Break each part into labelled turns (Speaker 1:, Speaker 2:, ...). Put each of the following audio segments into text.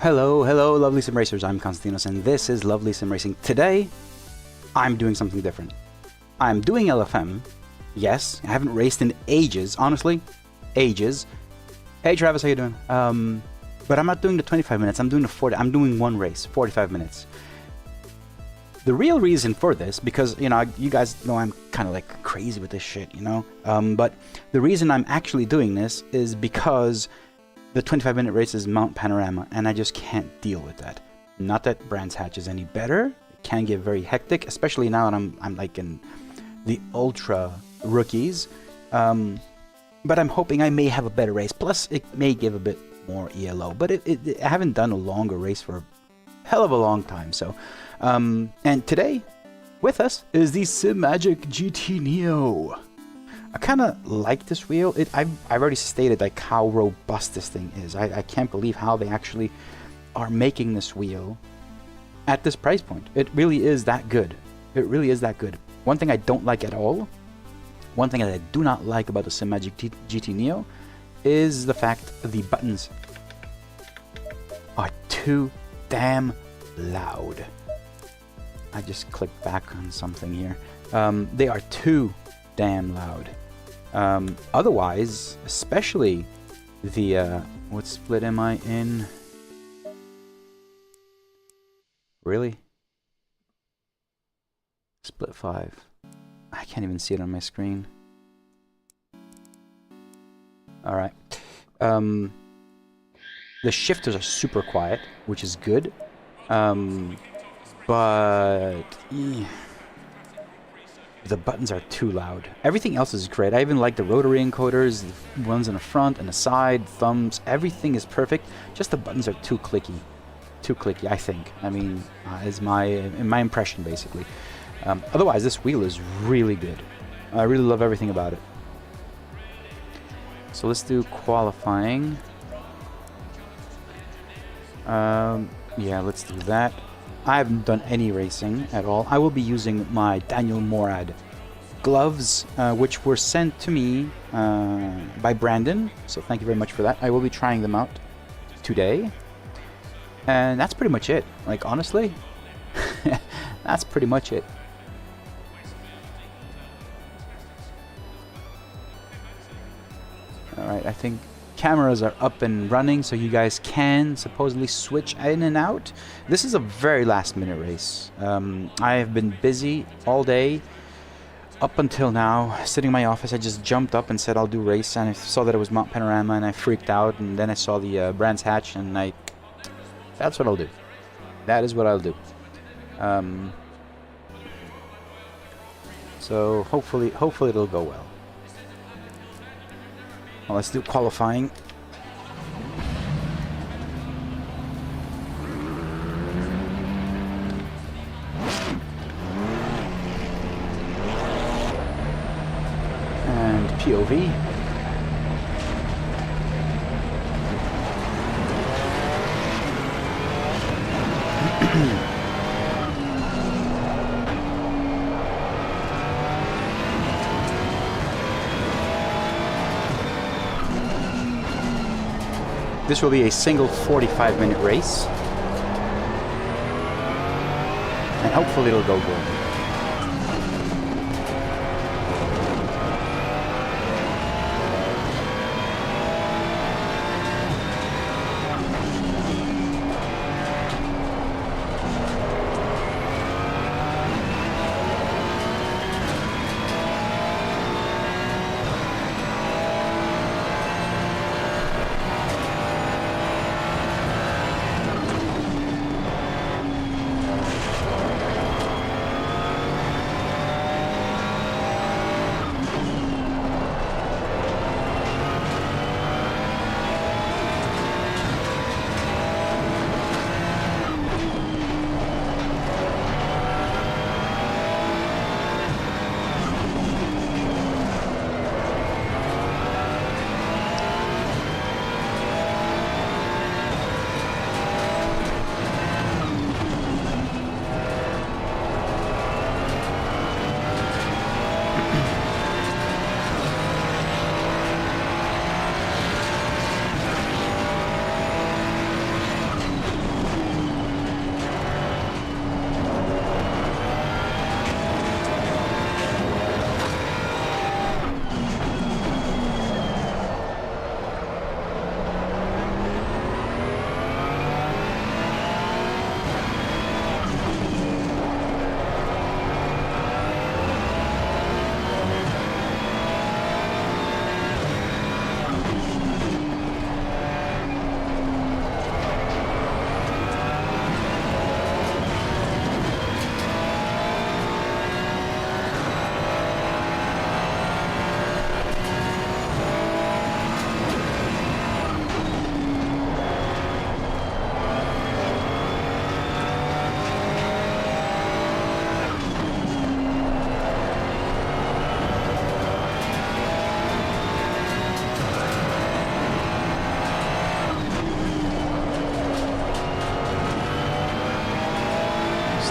Speaker 1: Hello, hello, lovely sim racers. I'm Constantinos, and this is Lovely Sim Racing. Today, I'm doing something different. I'm doing LFM. Yes, I haven't raced in ages, honestly, ages. Hey, Travis, how you doing? But I'm not doing the 25 minutes. I'm doing the 40. I'm doing one race, 45 minutes. The real reason for this, because you guys know I'm kind of like crazy with this shit, But the reason I'm actually doing this is because the 25-minute race is Mount Panorama, and I just can't deal with that. Not that Brands Hatch is any better. It can get very hectic, especially now that I'm like in the ultra rookies. But I'm hoping I may have a better race. Plus, it may give a bit more ELO. But I haven't done a longer race for a hell of a long time. So, and today with us is the Simagic GT Neo. I kind of like this wheel. I've already stated like how robust this thing is. I can't believe how they actually are making this wheel at this price point. It really is that good. It really is that good. One thing I don't like at all, one thing that I do not like about the Simagic GT Neo is the fact the buttons are too damn loud. I just clicked back on something here. They are too damn loud. Otherwise, especially the what split am I in? Really? Split 5. I can't even see it on my screen. Alright. The shifters are super quiet, which is good. But the buttons are too loud. Everything else is great. I even like the rotary encoders, the ones in the front and the side, thumbs. Everything is perfect. Just the buttons are too clicky. Too clicky, I think. I mean, is my impression, basically. Otherwise, this wheel is really good. I really love everything about it. So let's do qualifying. Yeah, let's do that. I haven't done any racing at all. I will be using my Daniel Morad gloves, which were sent to me by Brandon. So thank you very much for that. I will be trying them out today. And that's pretty much it. Like, honestly, that's pretty much it. Alright, I think cameras are up and running, so you guys can supposedly switch in and out. This is a very last minute race. I have been busy all day up until now, sitting in my office. I just jumped up and said I'll do race, and I saw that it was Mount Panorama, and I freaked out, and then I saw the Brands Hatch, and that's what I'll do. That is what I'll do. So hopefully it'll go well. Well, let's do qualifying. And POV. This will be a single 45-minute race, and hopefully it'll go good.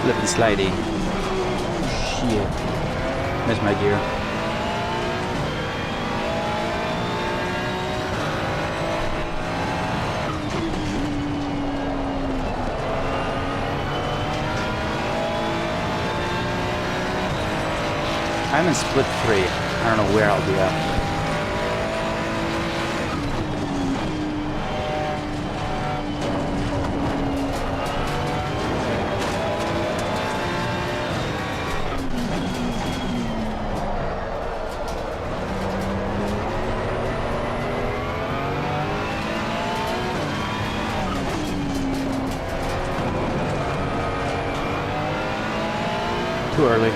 Speaker 1: Slip and slidey. Shit. Missed my gear. I'm in split 3. I don't know where I'll be at. Too early.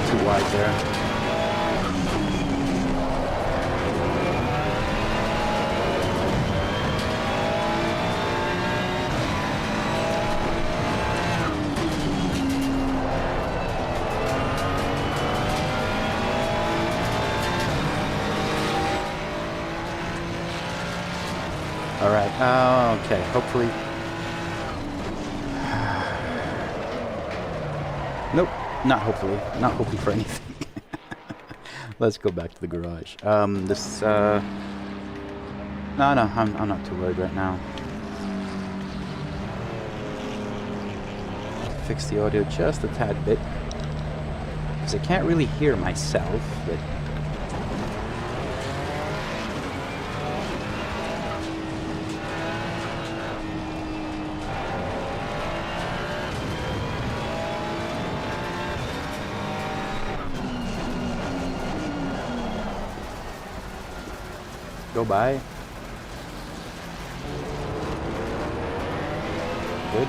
Speaker 1: Too wide there. All right. Okay. Hopefully. Nope. Not hopefully. Not hoping for anything. Let's go back to the garage. No, I'm not too worried right now. Fix the audio just a tad bit. Because I can't really hear myself, but... Go by. Good.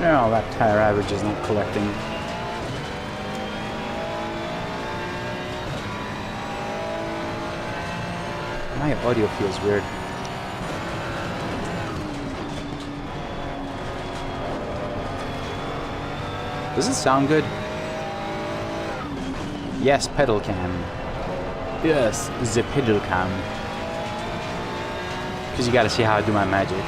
Speaker 1: No, that tire average is not collecting. My audio feels weird. Does it sound good? Yes, pedal cam. Yes, the pedal cam. Because you gotta see how I do my magic.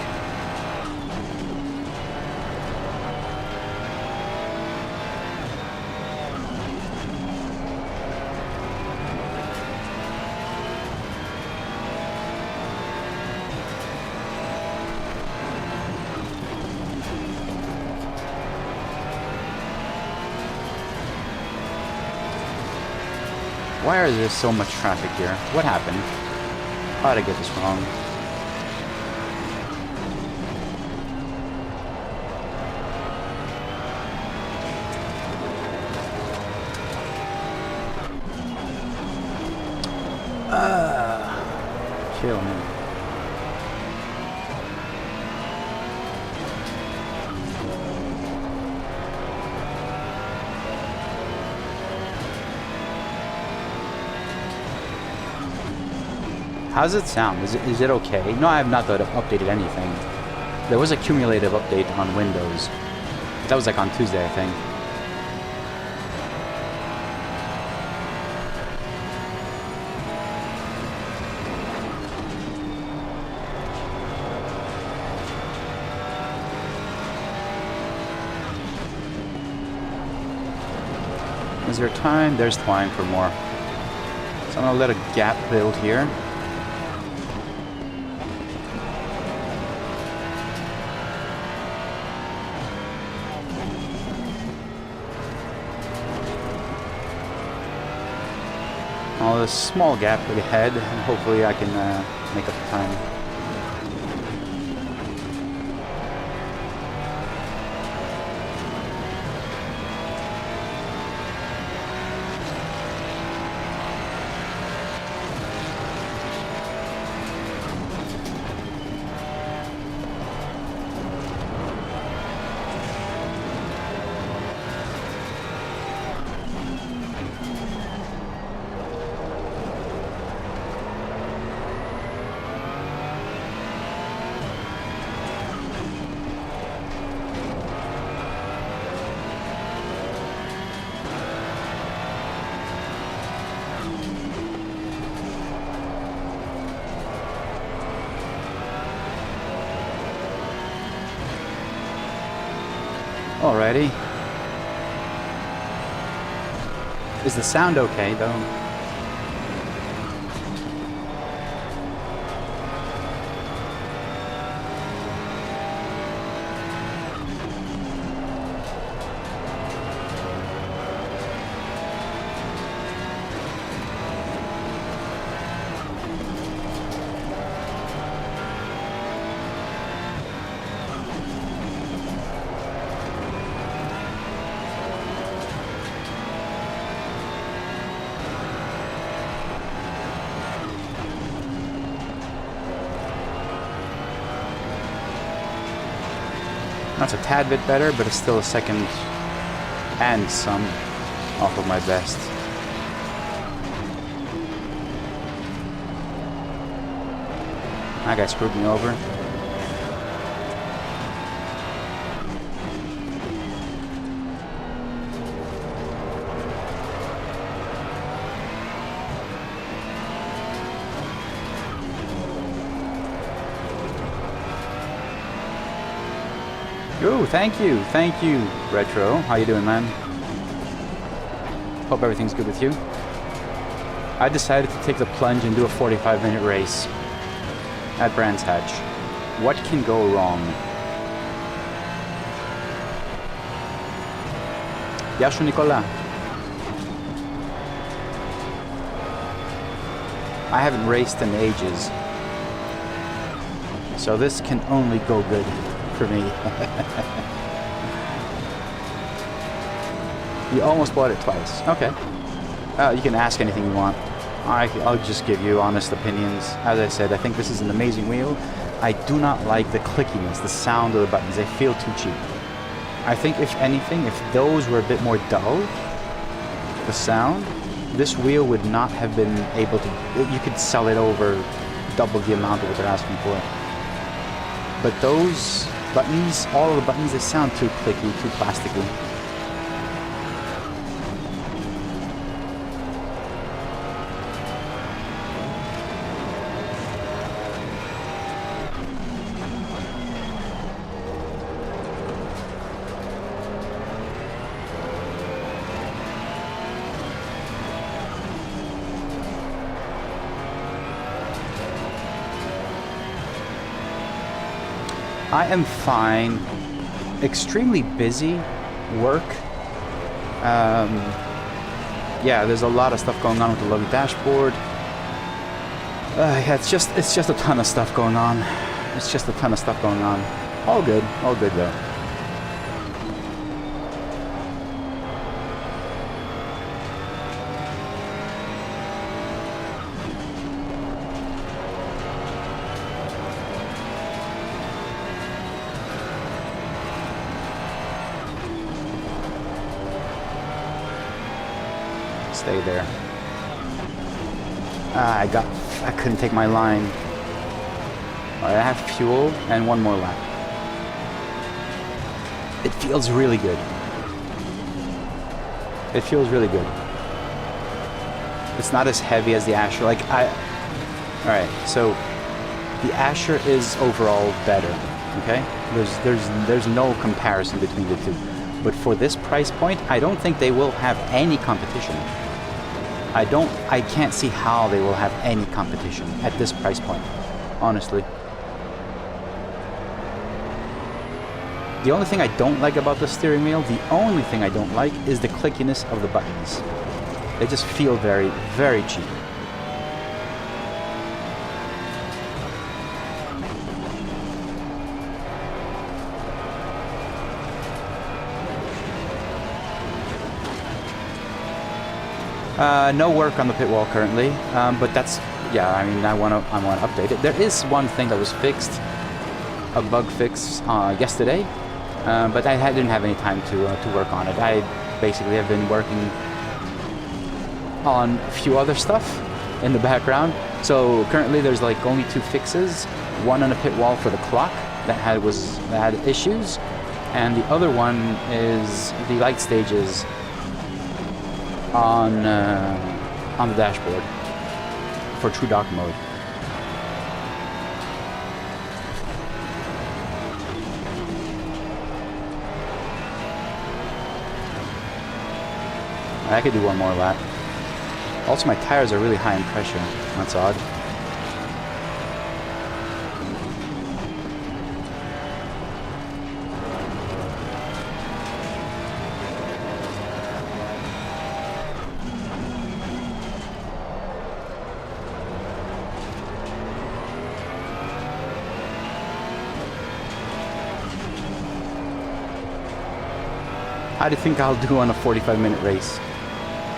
Speaker 1: Why is there so much traffic here? What happened? How did I get this wrong? Chill, man. How does it sound? Is it okay? No, I have not updated anything. There was a cumulative update on Windows. That was like on Tuesday, I think. Is there time? There's time for more. So I'm gonna let a gap build here. Well, a small gap ahead, and hopefully I can make up the time. Alrighty. Is the sound okay though? That's a tad bit better, but it's still a second and some off of my best. That guy screwed me over. Ooh, thank you, Retro. How you doing, man? Hope everything's good with you. I decided to take the plunge and do a 45-minute race at Brands Hatch. What can go wrong? Yashu Nicola. I haven't raced in ages, so this can only go good for me. You almost bought it twice. Okay. You can ask anything you want. I'll just give you honest opinions. As I said, I think this is an amazing wheel. I do not like the clickiness, the sound of the buttons. They feel too cheap. I think if anything, if those were a bit more dull, the sound, this wheel would not have been able to... You could sell it over double the amount of what they're asking for. But those buttons, all of the buttons, they sound too clicky, too plasticky. I am fine. Extremely busy work. Yeah, there's a lot of stuff going on with the lovely dashboard. Yeah, it's just a ton of stuff going on. It's just a ton of stuff going on. All good though. Stay there. I couldn't take my line. Alright, I have fuel and one more lap. It feels really good. It feels really good. It's not as heavy as the Ascher. Alright, so the Ascher is overall better. Okay? There's no comparison between the two. But for this price point, I don't think they will have any competition. I can't see how they will have any competition at this price point, honestly. The only thing I don't like about the steering wheel, the only thing I don't like is the clickiness of the buttons. They just feel very, very cheap. No work on the pit wall currently, but that's, yeah, I mean, I want to update it. There is one thing that was fixed, a bug fix yesterday, but I didn't have any time to work on it. I basically have been working on a few other stuff in the background. So currently there's like only 2 fixes. One on the pit wall for the clock that had issues, and the other one is the light stages on the dashboard for true dark mode. I could do one more lap. Also, my tires are really high in pressure. That's odd. How do you think I'll do on a 45-minute race?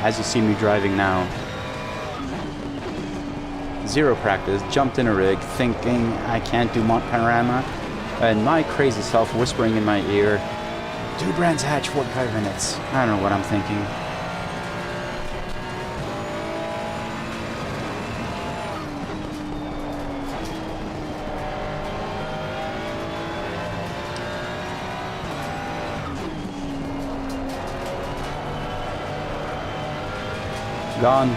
Speaker 1: As you see me driving now. Zero practice, jumped in a rig, thinking I can't do Mont Panorama, and my crazy self whispering in my ear, do Brands Hatch 45 minutes. I don't know what I'm thinking. Gone.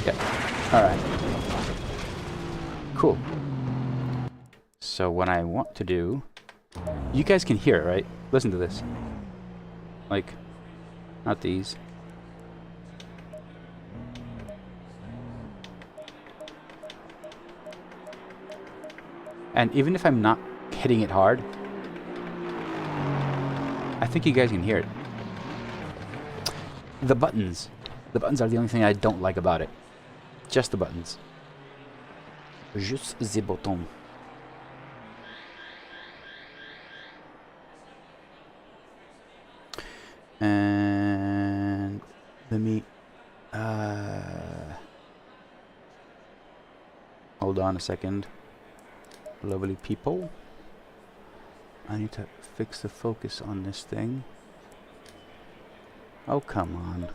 Speaker 1: Yep. Alright. Cool. So what I want to do... You guys can hear it, right? Listen to this. Like, not these. And even if I'm not hitting it hard, I think you guys can hear it. The buttons. The buttons are the only thing I don't like about it. Just the buttons. Juste les boutons. And let me hold on a second. Lovely people. I need to fix the focus on this thing. Oh, come on.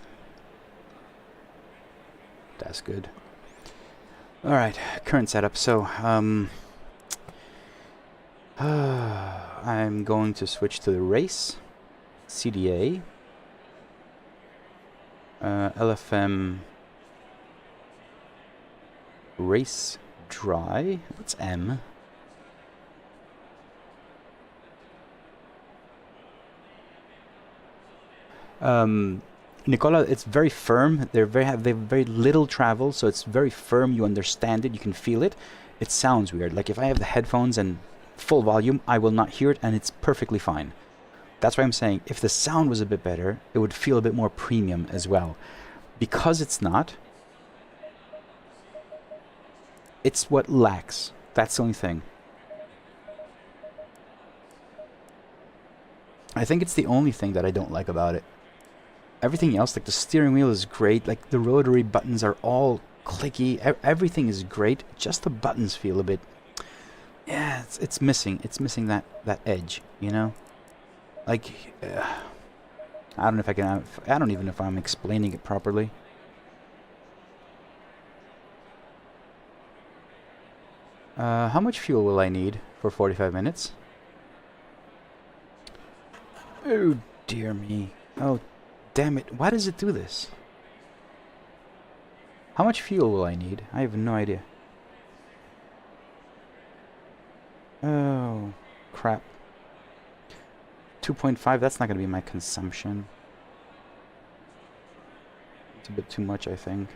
Speaker 1: That's good. Alright, current setup. So, I'm going to switch to the race. CDA. LFM. Race dry. What's M? Nicola, it's very firm. They have very little travel, so it's very firm. You understand it. You can feel it. It sounds weird. Like if I have the headphones and full volume, I will not hear it, and it's perfectly fine. That's why I'm saying if the sound was a bit better, it would feel a bit more premium as well. Because it's not, it's what lacks. That's the only thing. I think it's the only thing that I don't like about it. Everything else, like the steering wheel is great, like the rotary buttons are all clicky, everything is great, just the buttons feel a bit, yeah, it's missing that edge, you know? Like, I don't know if I can, I don't even know if I'm explaining it properly. How much fuel will I need for 45 minutes? Oh, dear me. Oh, damn it. Why does it do this? How much fuel will I need? I have no idea. Oh, crap. 2.5, that's not going to be my consumption. It's a bit too much, I think.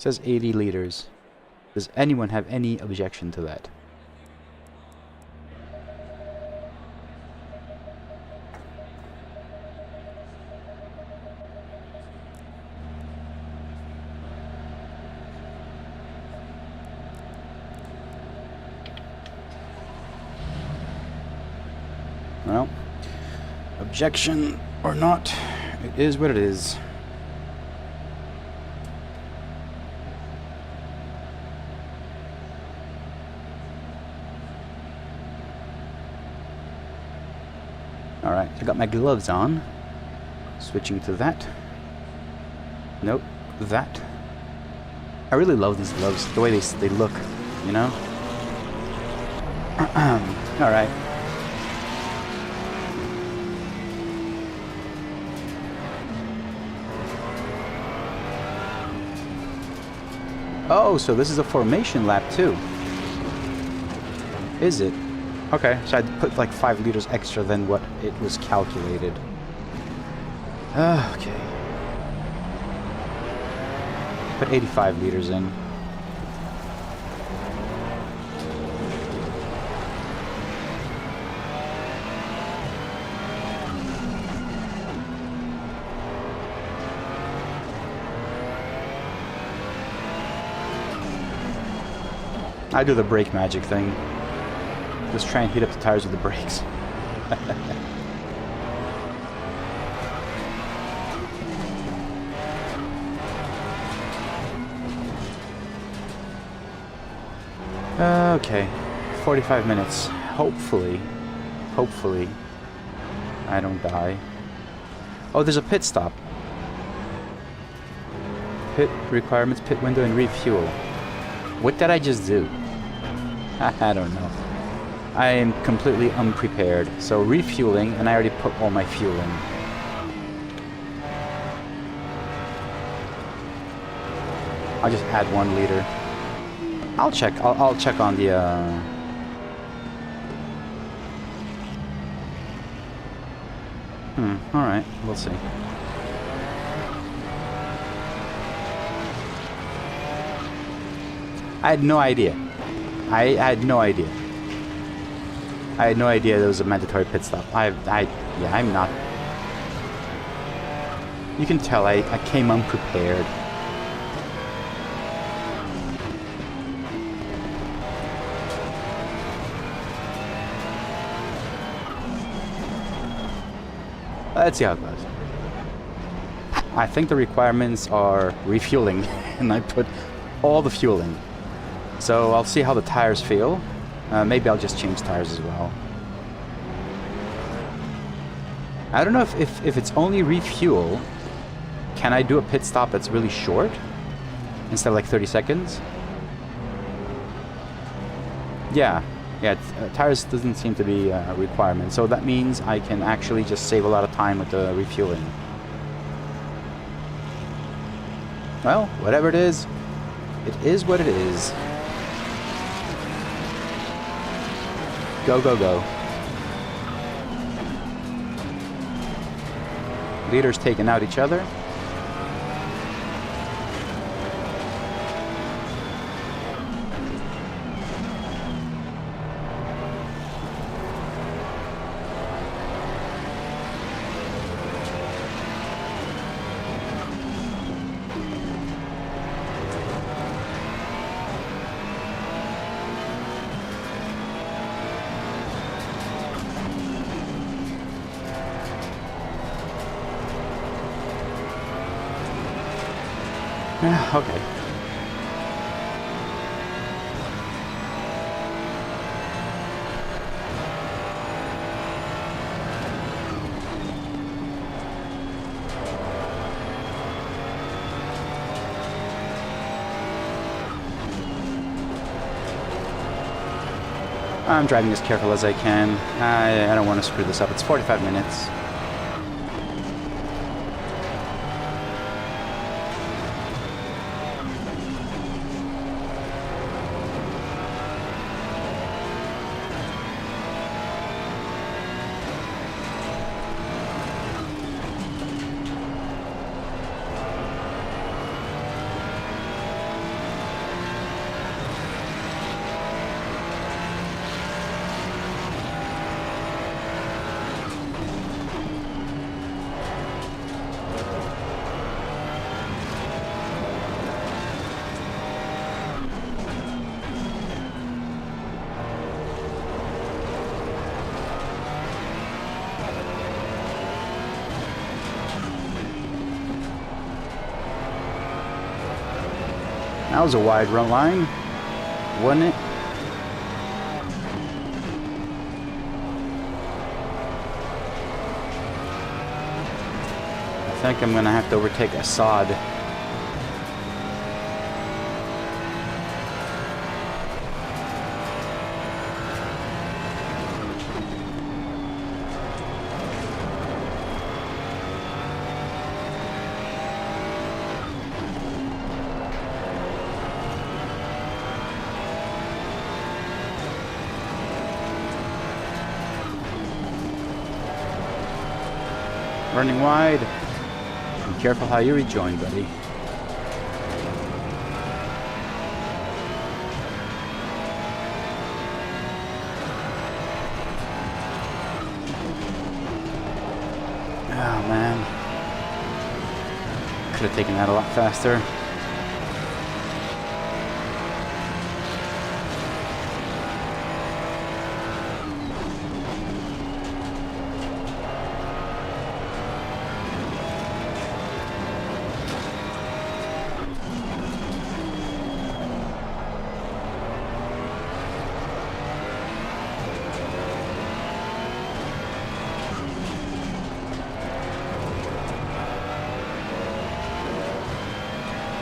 Speaker 1: says 80 liters. Does anyone have any objection to that? Well, objection or not, it is what it is. Alright, I got my gloves on. Switching to that. Nope, that. I really love these gloves, the way they look, you know? Alright. Oh, so this is a formation lap too. Is it? Okay, so I'd put like 5 liters extra than what it was calculated. Okay. Put 85 liters in. I do the brake magic thing. Just try and heat up the tires with the brakes. Okay, 45 minutes. Hopefully I don't die. Oh, there's a pit stop. Pit requirements, pit window, and refuel. What did I just do? I don't know. I am completely unprepared. So refueling, and I already put all my fuel in. I'll just add 1 liter. I'll check. I'll check on the. All right. We'll see. I had no idea. I had no idea. I had no idea there was a mandatory pit stop. Yeah, I'm not. You can tell I came unprepared. Let's see how it goes. I think the requirements are refueling, and I put all the fuel in. So I'll see how the tires feel. Maybe I'll just change tires as well. I don't know if it's only refuel. Can I do a pit stop that's really short? Instead of like 30 seconds? Yeah. Yeah, tires doesn't seem to be a requirement. So that means I can actually just save a lot of time with the refueling. Well, whatever it is what it is. Go, go, go. Leaders taking out each other. Okay. I'm driving as careful as I can. I don't want to screw this up. It's 45 minutes. That was a wide run line, wasn't it? I think I'm gonna have to overtake Assad. Running wide. Be careful how you rejoin, buddy. Oh man. Could have taken that a lot faster.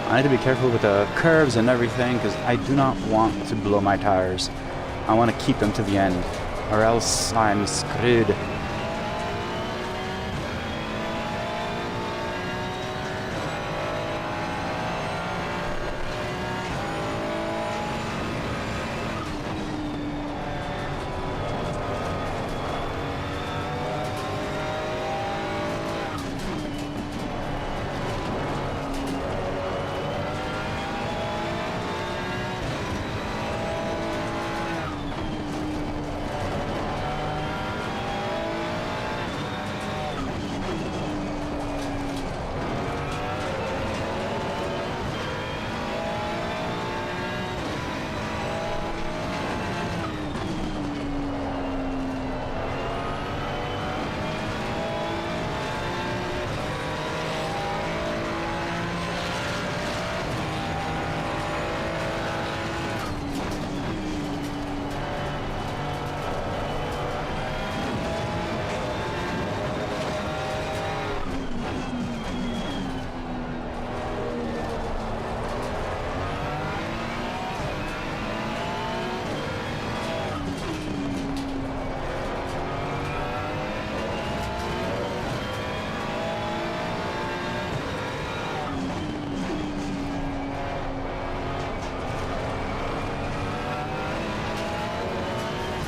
Speaker 1: I need to be careful with the curves and everything because I do not want to blow my tires. I want to keep them to the end or else I'm screwed.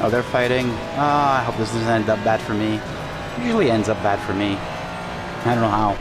Speaker 1: Oh, they're fighting. Ah, I hope this doesn't end up bad for me. It usually ends up bad for me. I don't know how.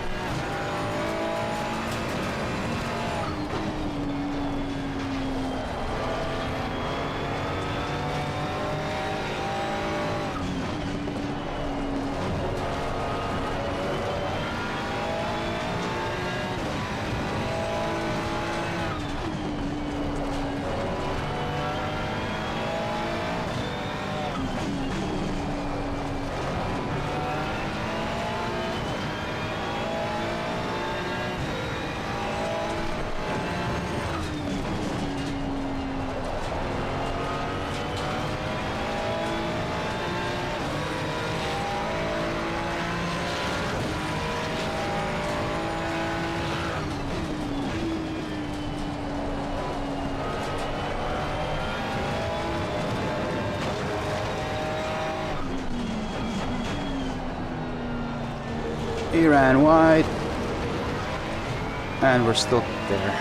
Speaker 1: He ran wide, and we're still there.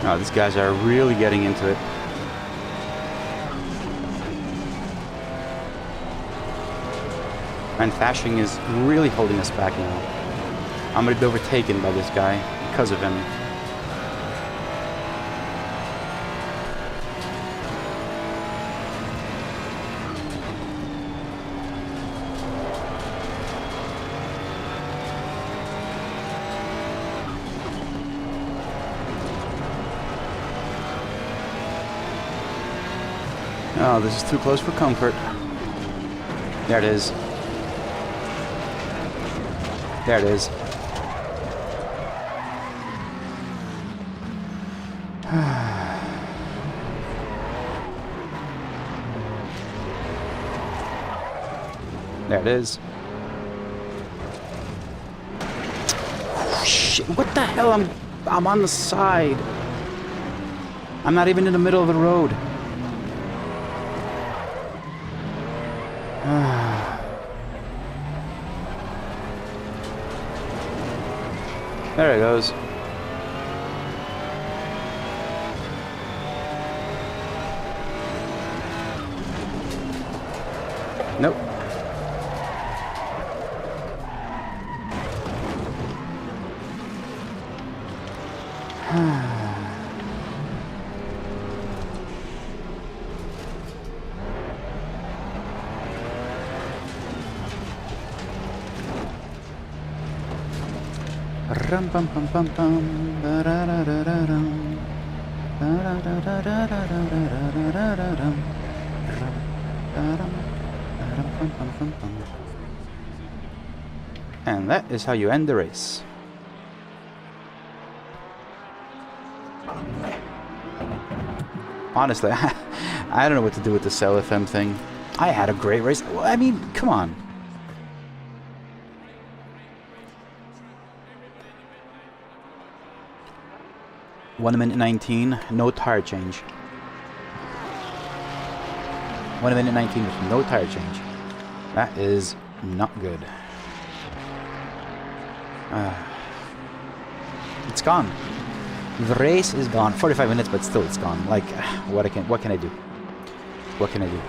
Speaker 1: Oh, these guys are really getting into it. And Fashing is really holding us back now. I'm gonna be overtaken by this guy because of him. Oh, this is too close for comfort. There it is. There it is. There it is. Shit, what the hell? I'm on the side. I'm not even in the middle of the road. There it goes. Nope. Rum pum pum pum pum da da da da da dum da da da da da da da da da dum pum pum pum pum. And that is how you end the race. Honestly, I don't know what to do with this LFM thing. I had a great race. I mean, come on. One minute 19, no tire change. 1 minute 19 with no tire change. That is not good. It's gone. The race is gone. 45 minutes, but still it's gone. Like, what can I do? What can I do?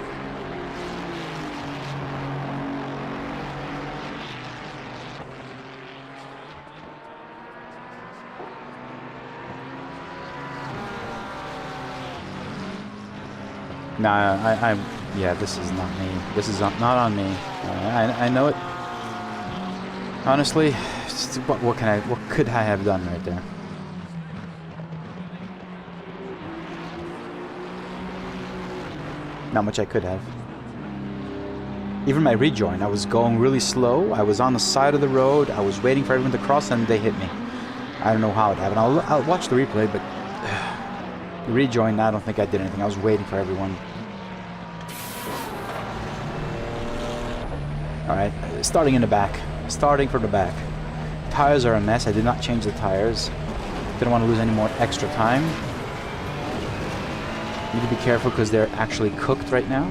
Speaker 1: Nah, yeah, this is not me. This is not on me. I know it. Honestly, what could I have done right there? Not much I could have. Even my rejoin, I was going really slow. I was on the side of the road. I was waiting for everyone to cross, and they hit me. I don't know how it happened. I'll watch the replay, but the rejoin, I don't think I did anything. I was waiting for everyone. Alright, starting in the back. Starting from the back. Tires are a mess. I did not change the tires. Didn't want to lose any more extra time. Need to be careful because they're actually cooked right now.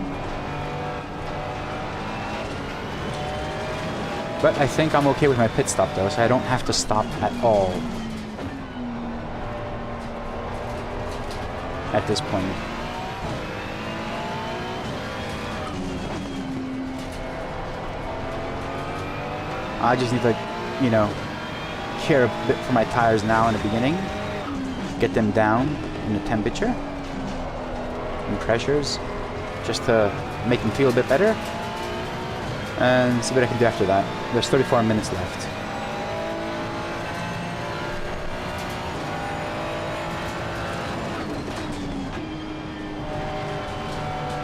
Speaker 1: But I think I'm okay with my pit stop though, so I don't have to stop at all. At this point. I just need to, you know, care a bit for my tires now in the beginning. Get them down in the temperature and pressures, just to make them feel a bit better. And see what I can do after that. There's 34 minutes left.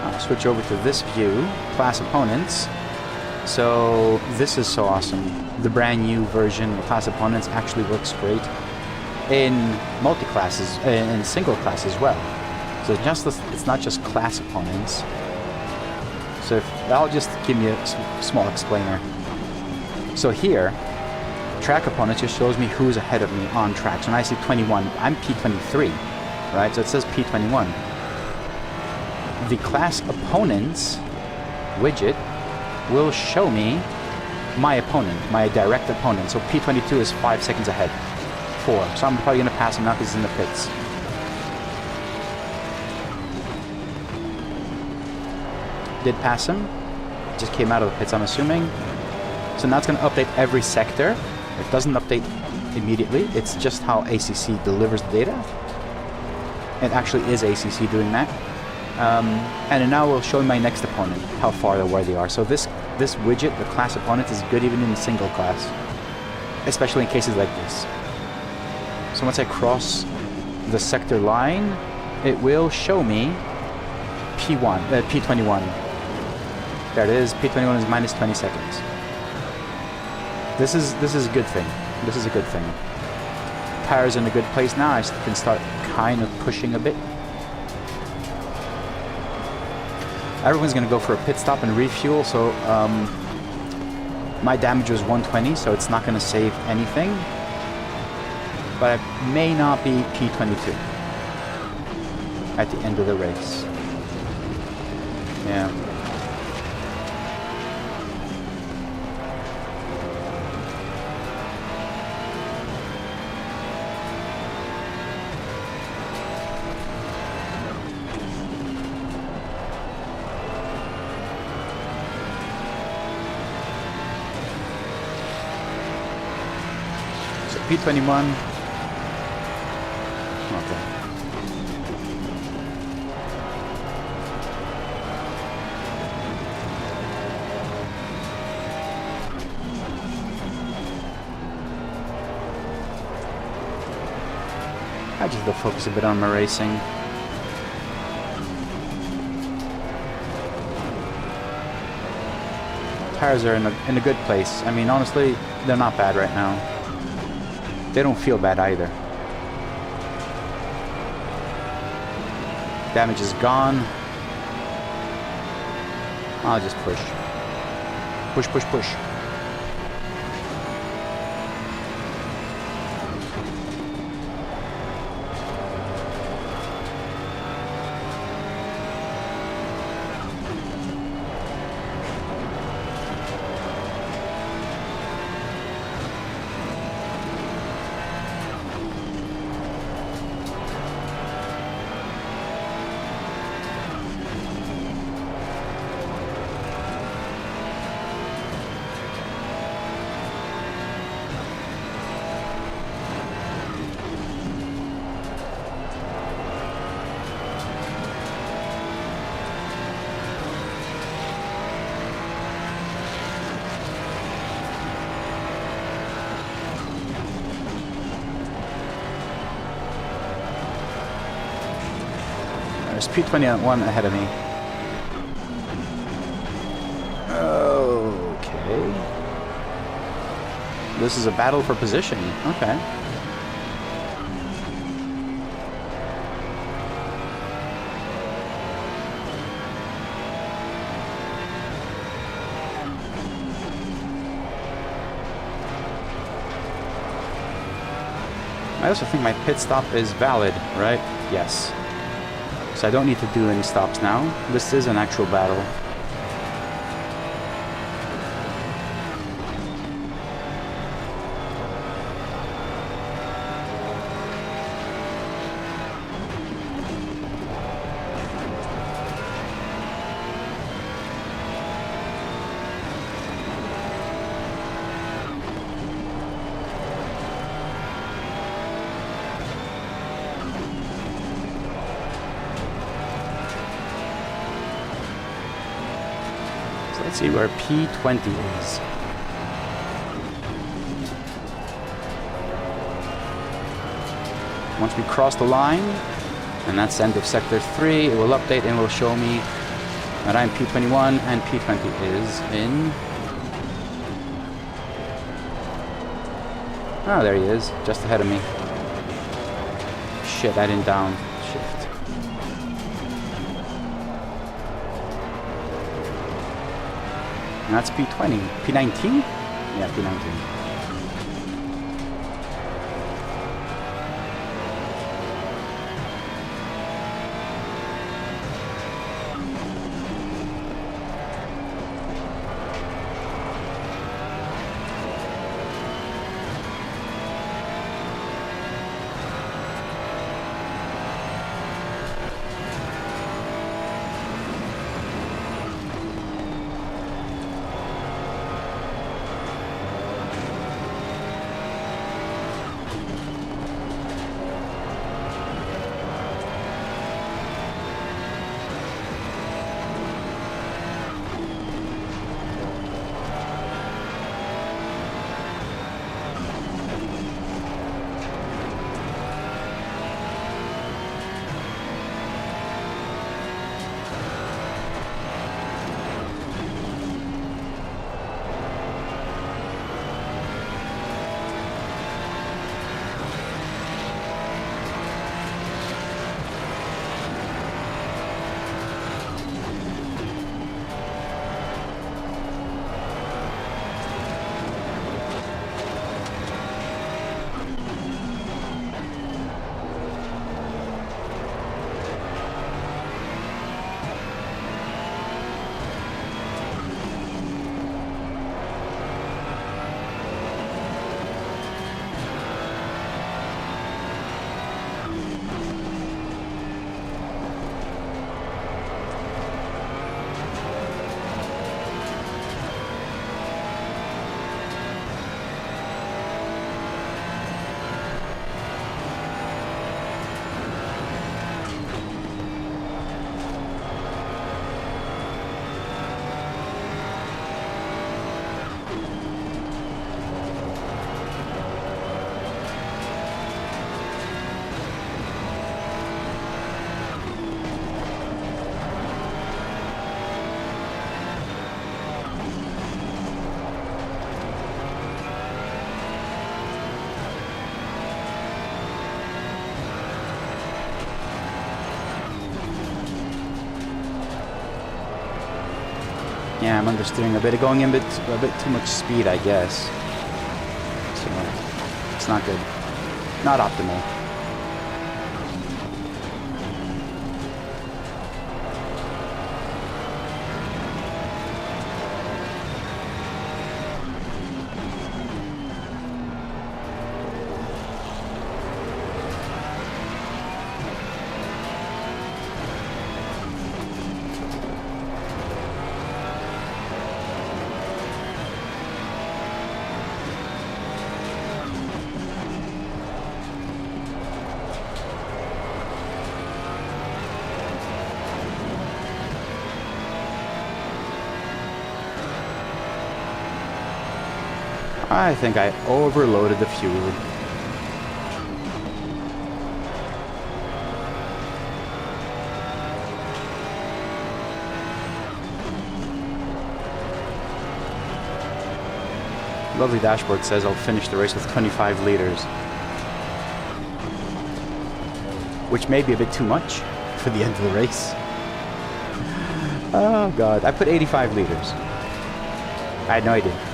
Speaker 1: I'll switch over to this view, class opponents. So this is so awesome. The brand new version of class opponents actually works great in multi-classes, in single class as well. So it's not just class opponents. So I'll just give you a small explainer. So here, track opponents just shows me who's ahead of me on track. So when I see 21, I'm P23, right? So it says P21. The class opponents widget will show me my opponent, my direct opponent. So P22 is 5 seconds ahead. 4. So I'm probably going to pass him now because he's in the pits. Did pass him. Just came out of the pits, I'm assuming. So now it's going to update every sector. It doesn't update immediately. It's just how ACC delivers the data. It actually is ACC doing that. And now we'll show my next opponent, how far away they are. So this widget, the class opponent, is good even in single class, especially in cases like this. So once I cross the sector line, it will show me P21. There it is. P21 is minus 20 seconds. This is a good thing. This is a good thing. Tires in a good place now. I can start kind of pushing a bit. Everyone's gonna go for a pit stop and refuel, so my damage was 120, so it's not gonna save anything. But I may not be P22 at the end of the race. Yeah. P21. Okay. I just have to focus a bit on my racing. Tires are in a good place. I mean, honestly, they're not bad right now. They don't feel bad either. Damage is gone. I'll just push. Push, push, push. There's P21 ahead of me. Okay. This is a battle for position. Okay. I also think my pit stop is valid, right? Yes. So I don't need to do any stops now. This is an actual battle. Let's see where P20 is. Once we cross the line, and that's the end of Sector 3, it will update and will show me that I'm P21 and P20 is in... Oh, there he is, just ahead of me. Shit, I didn't downshift. And that's P20. P19? Yeah, P19. Yeah, I'm understeering a bit, going in a bit too much speed, I guess. So it's not good, not optimal. I think I overloaded the fuel. Lovely dashboard says I'll finish the race with 25 liters. Which may be a bit too much for the end of the race. Oh god, I put 85 liters. I had no idea.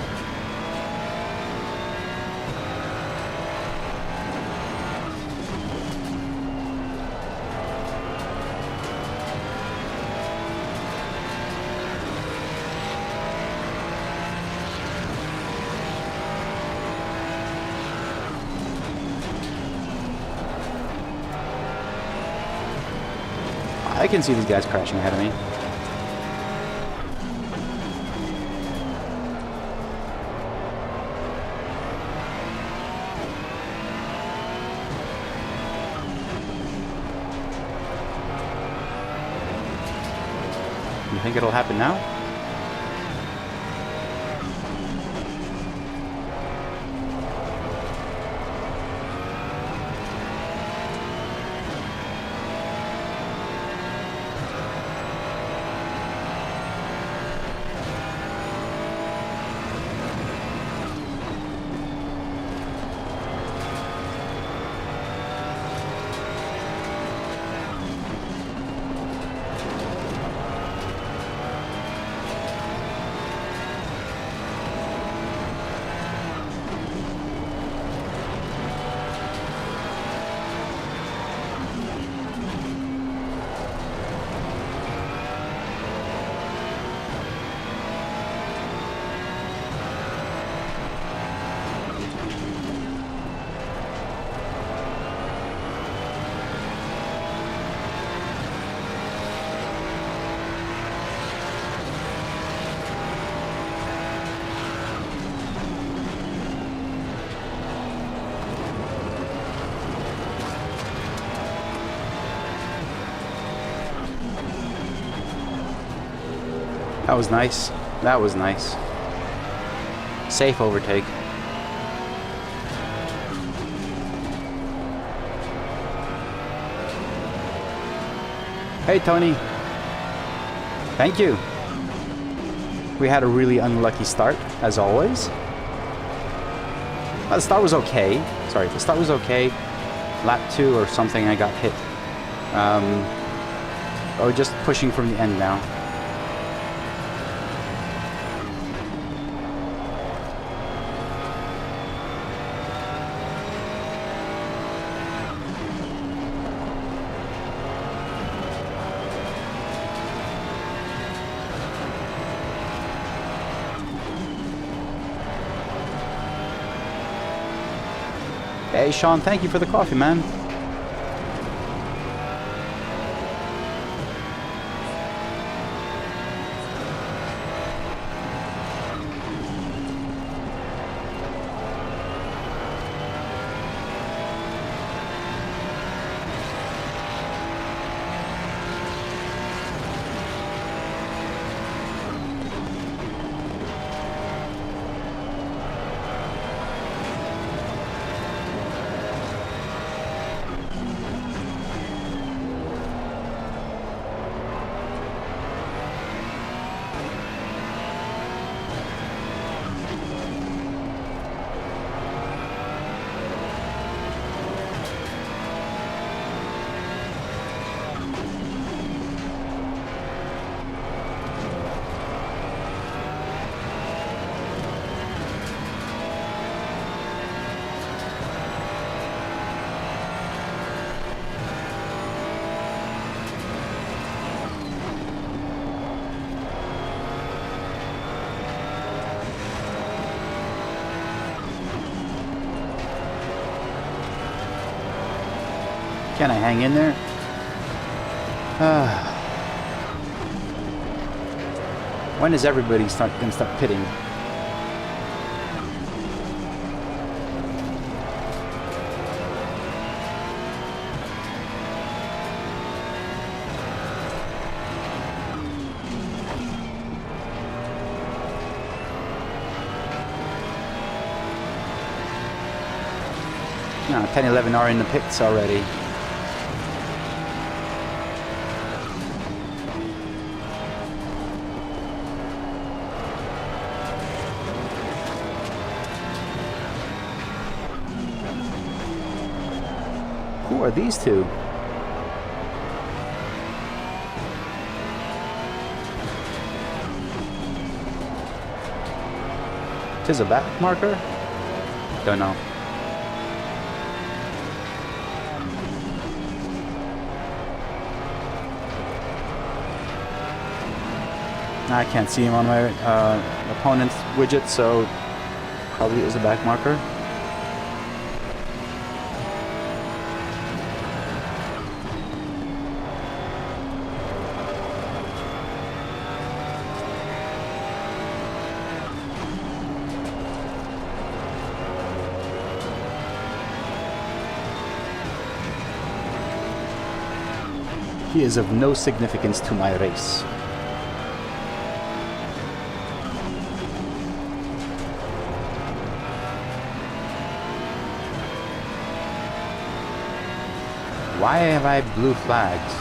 Speaker 1: I can see these guys crashing ahead of me. You think it'll happen now? That was nice. That was nice. Safe overtake. Hey, Tony. Thank you. We had a really unlucky start, as always. The start was okay. Sorry, the start was okay. Lap 2 or something, I got hit. Oh, just pushing from the end now. Hey, Sean, thank you for the coffee, man. Can I hang in there? When is everybody gonna start pitting? No, 10, 11 are in the pits already. Who are these two? Tis a back marker? Don't know. I can't see him on my opponent's widget, so probably it was a back marker. He is of no significance to my race. Why have I blue flags?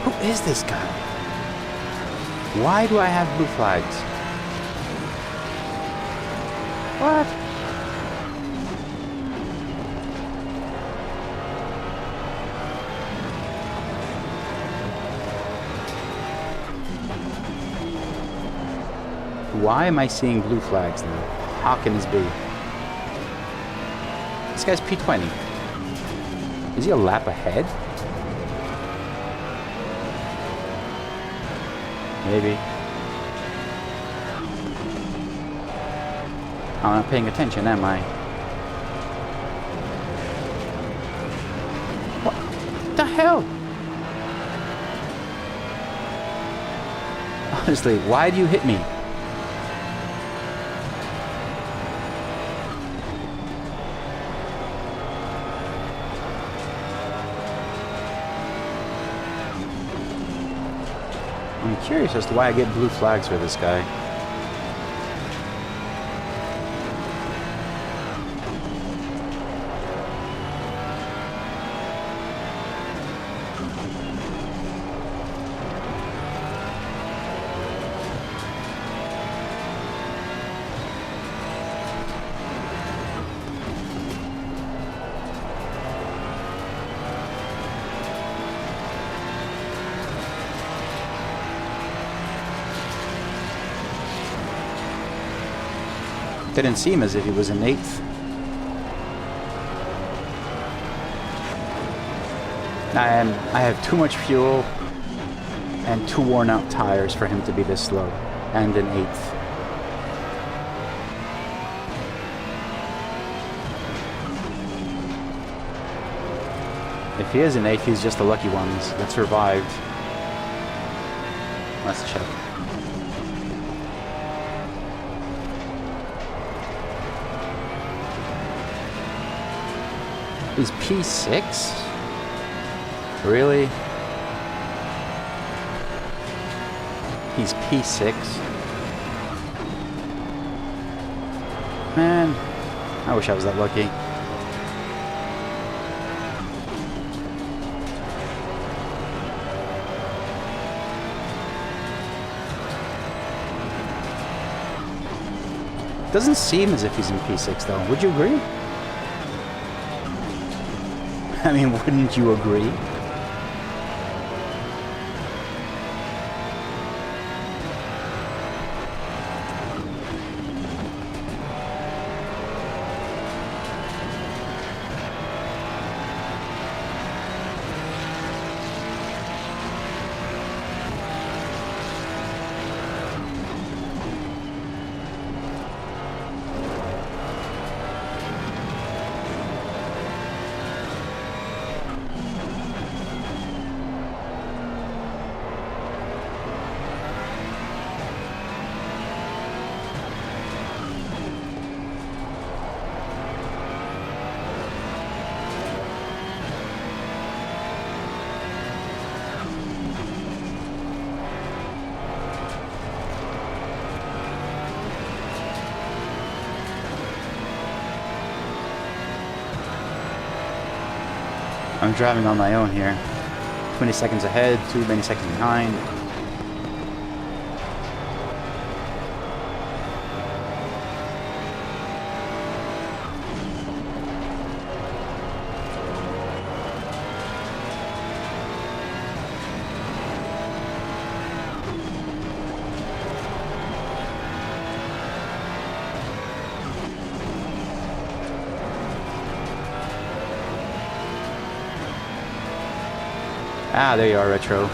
Speaker 1: Who is this guy? Why do I have blue flags? What? Why am I seeing blue flags now? How can this be? This guy's P20. Is he a lap ahead? Maybe. I'm not paying attention, am I? What the hell? Honestly, why do you hit me? I'm curious as to why I get blue flags for this guy. Didn't seem as if he was in 8th. I have too much fuel and 2 worn out tires for him to be this slow, and in 8th. If he is in 8th, he's just the lucky ones that survived. Let's check. He's P6? Really? He's P6? Man, I wish I was that lucky. Doesn't seem as if he's in P6 though, would you agree? I mean, wouldn't you agree? I'm driving on my own here. 20 seconds ahead, too many seconds behind. Ah, there you are, Retro.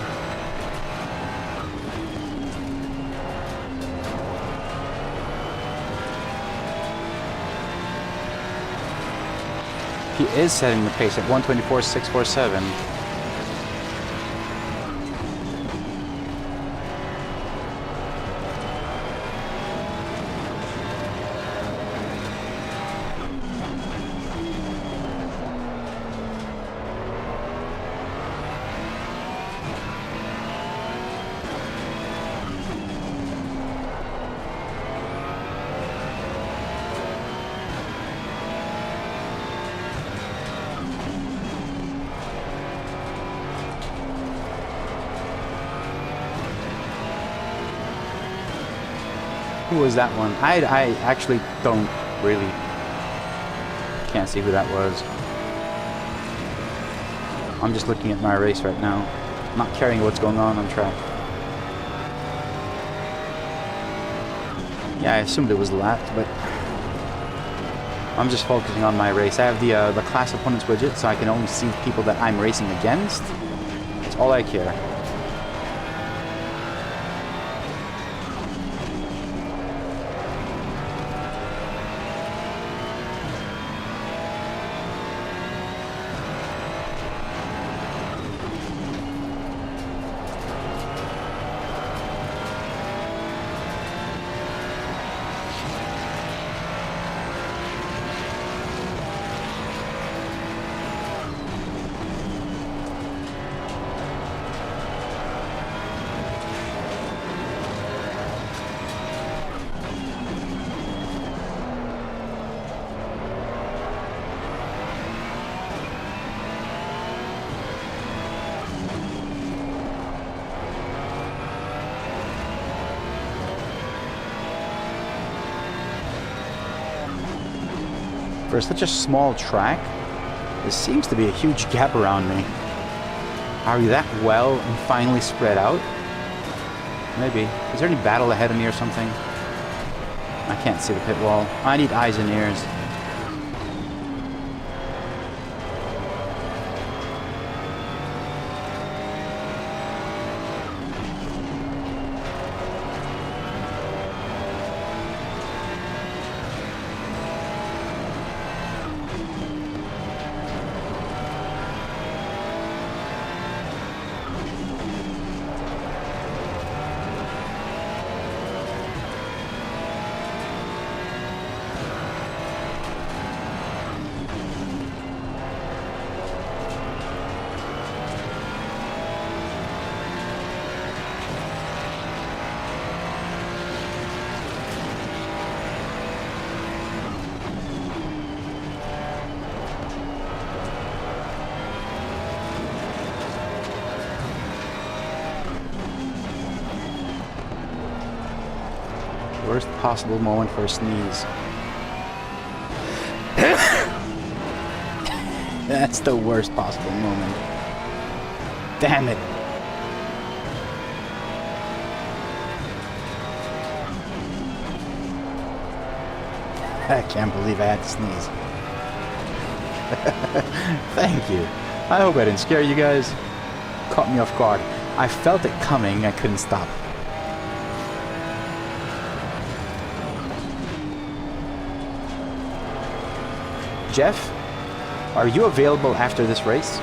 Speaker 1: He is setting the pace at 124.647. Who was that one? I actually don't really... Can't see who that was. I'm just looking at my race right now. I'm not caring what's going on track. Yeah, I assumed it was lapped, but... I'm just focusing on my race. I have the class opponents widget, so I can only see people that I'm racing against. That's all I care. For such a small track, there seems to be a huge gap around me. Are we that well and finally spread out? Maybe. Is there any battle ahead of me or something? I can't see the pit wall. I need eyes and ears. Worst possible moment for a sneeze. That's the worst possible moment. Damn it. I can't believe I had to sneeze. Thank you. I hope I didn't scare you guys. Caught me off guard. I felt it coming, I couldn't stop. Jeff, are you available after this race?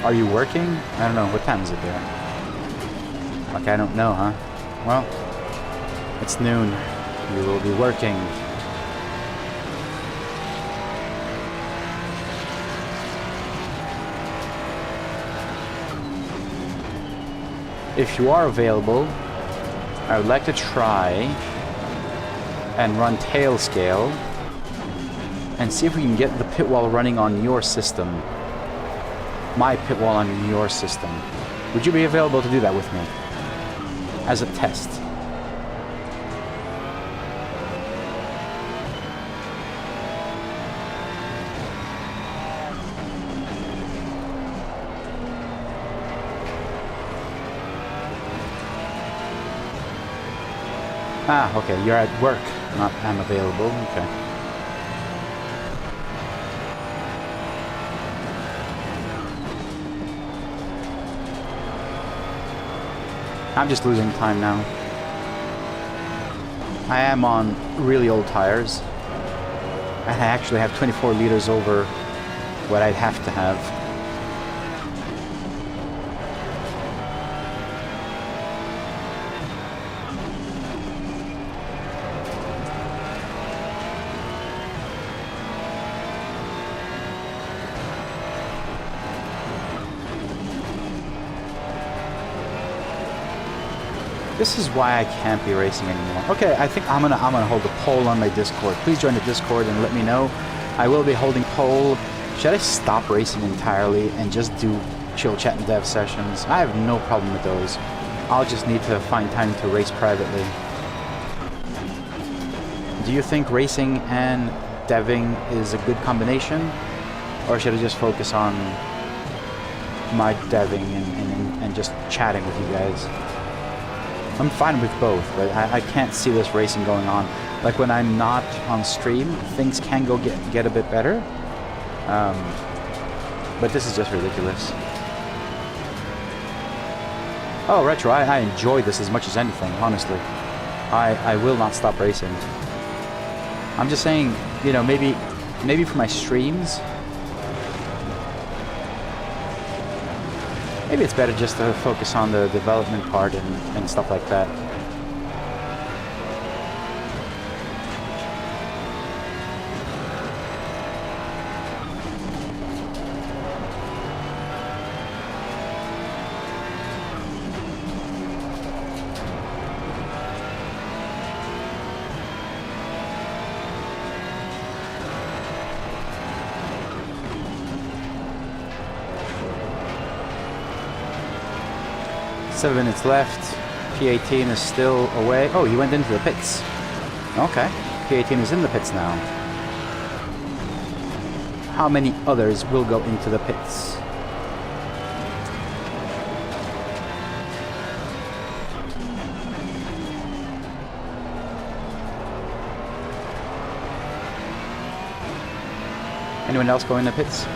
Speaker 1: Are you working? I don't know. What time is it there? Like, I don't know, huh? Well, it's noon. You will be working. if you are available, I would like to try and run tail scale and see if we can get the pit wall running on your system. My pit wall on your system. Would you be available to do that with me? As a test. Ah, okay, you're at work, not I'm available, okay. I'm just losing time now. I am on really old tires. I actually have 24 liters over what I'd have to have. This is why I can't be racing anymore. Okay, I think I'm gonna hold a poll on my Discord. Please join the Discord and let me know. I will be holding poll. Should I stop racing entirely and just do chill chat and dev sessions? I have no problem with those. I'll just need to find time to race privately. Do you think racing and deving is a good combination? Or should I just focus on my deving and just chatting with you guys? I'm fine with both, but I can't see this racing going on. Like when I'm not on stream, things can go get a bit better. But this is just ridiculous. Oh, Retro, I enjoy this as much as anything, honestly. I will not stop racing. I'm just saying, you know, maybe for my streams, maybe it's better just to focus on the development part and stuff like that. Seven minutes left. P18 is still away. Oh, he went into the pits. Okay. P18 is in the pits now. How many others will go into the pits? Anyone else go in the pits?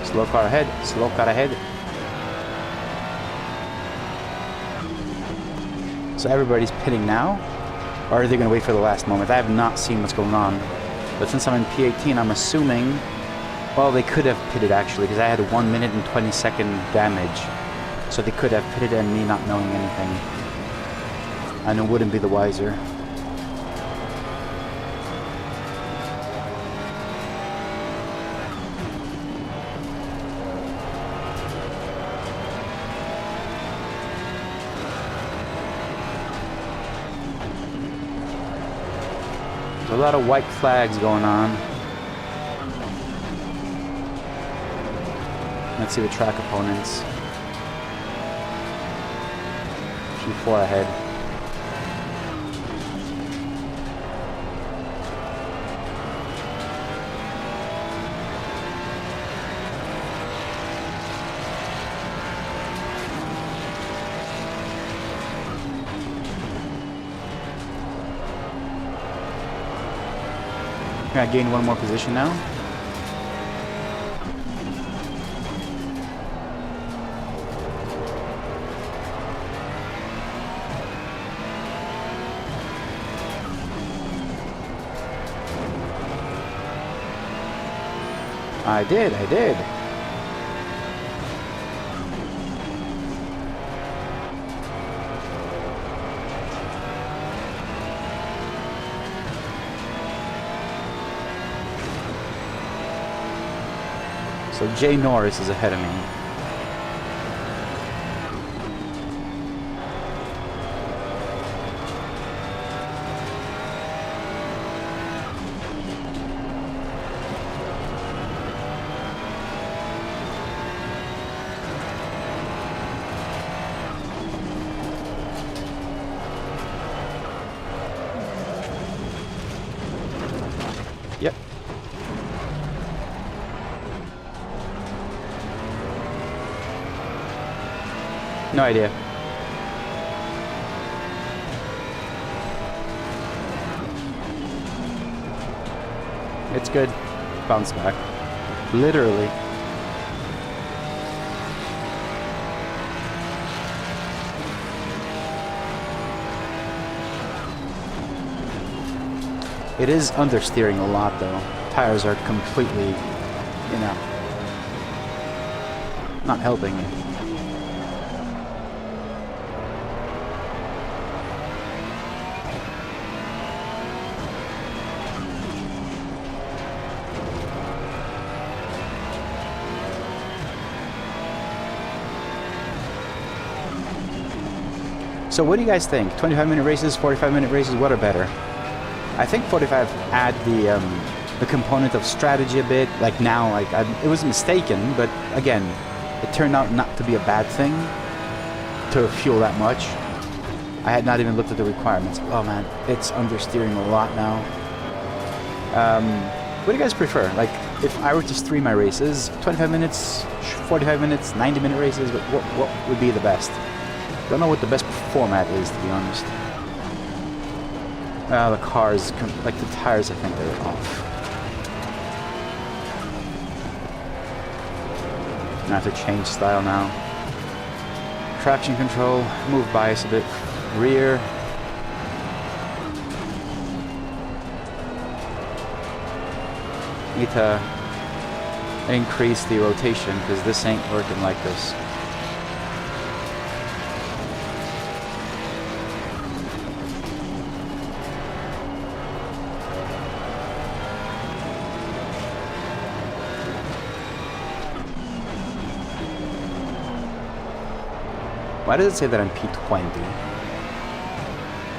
Speaker 1: Slow car ahead, slow car ahead. So everybody's pitting now? Or are they going to wait for the last moment? I have not seen what's going on. But since I'm in P18, I'm assuming... Well, they could have pitted actually, because I had 1 minute and 20-second damage. So they could have pitted and me not knowing anything. And it wouldn't be the wiser. A lot of white flags going on. Let's see the track opponents. G4 ahead. I gained one more position now. I did. So Jay Norris is ahead of me. Yep. No idea. It's good. Bounce back. Literally. It is understeering a lot though. Tires are completely, you know, not helping you. So what do you guys think? 25-minute races, 45-minute races, what are better? I think 45 add the component of strategy a bit. Like now, like it was mistaken, but again, it turned out not to be a bad thing to fuel that much. I had not even looked at the requirements. Oh man, it's understeering a lot now. What do you guys prefer? Like, if I were to stream my races, 25 minutes, 45 minutes, 90-minute races, what would be the best? Don't know what the best format is, to be honest. The cars, like the tires, I think they're off. I have to change style now. Traction control, move bias a bit, rear. Need to increase the rotation because this ain't working like this. Why does it say that I'm P20?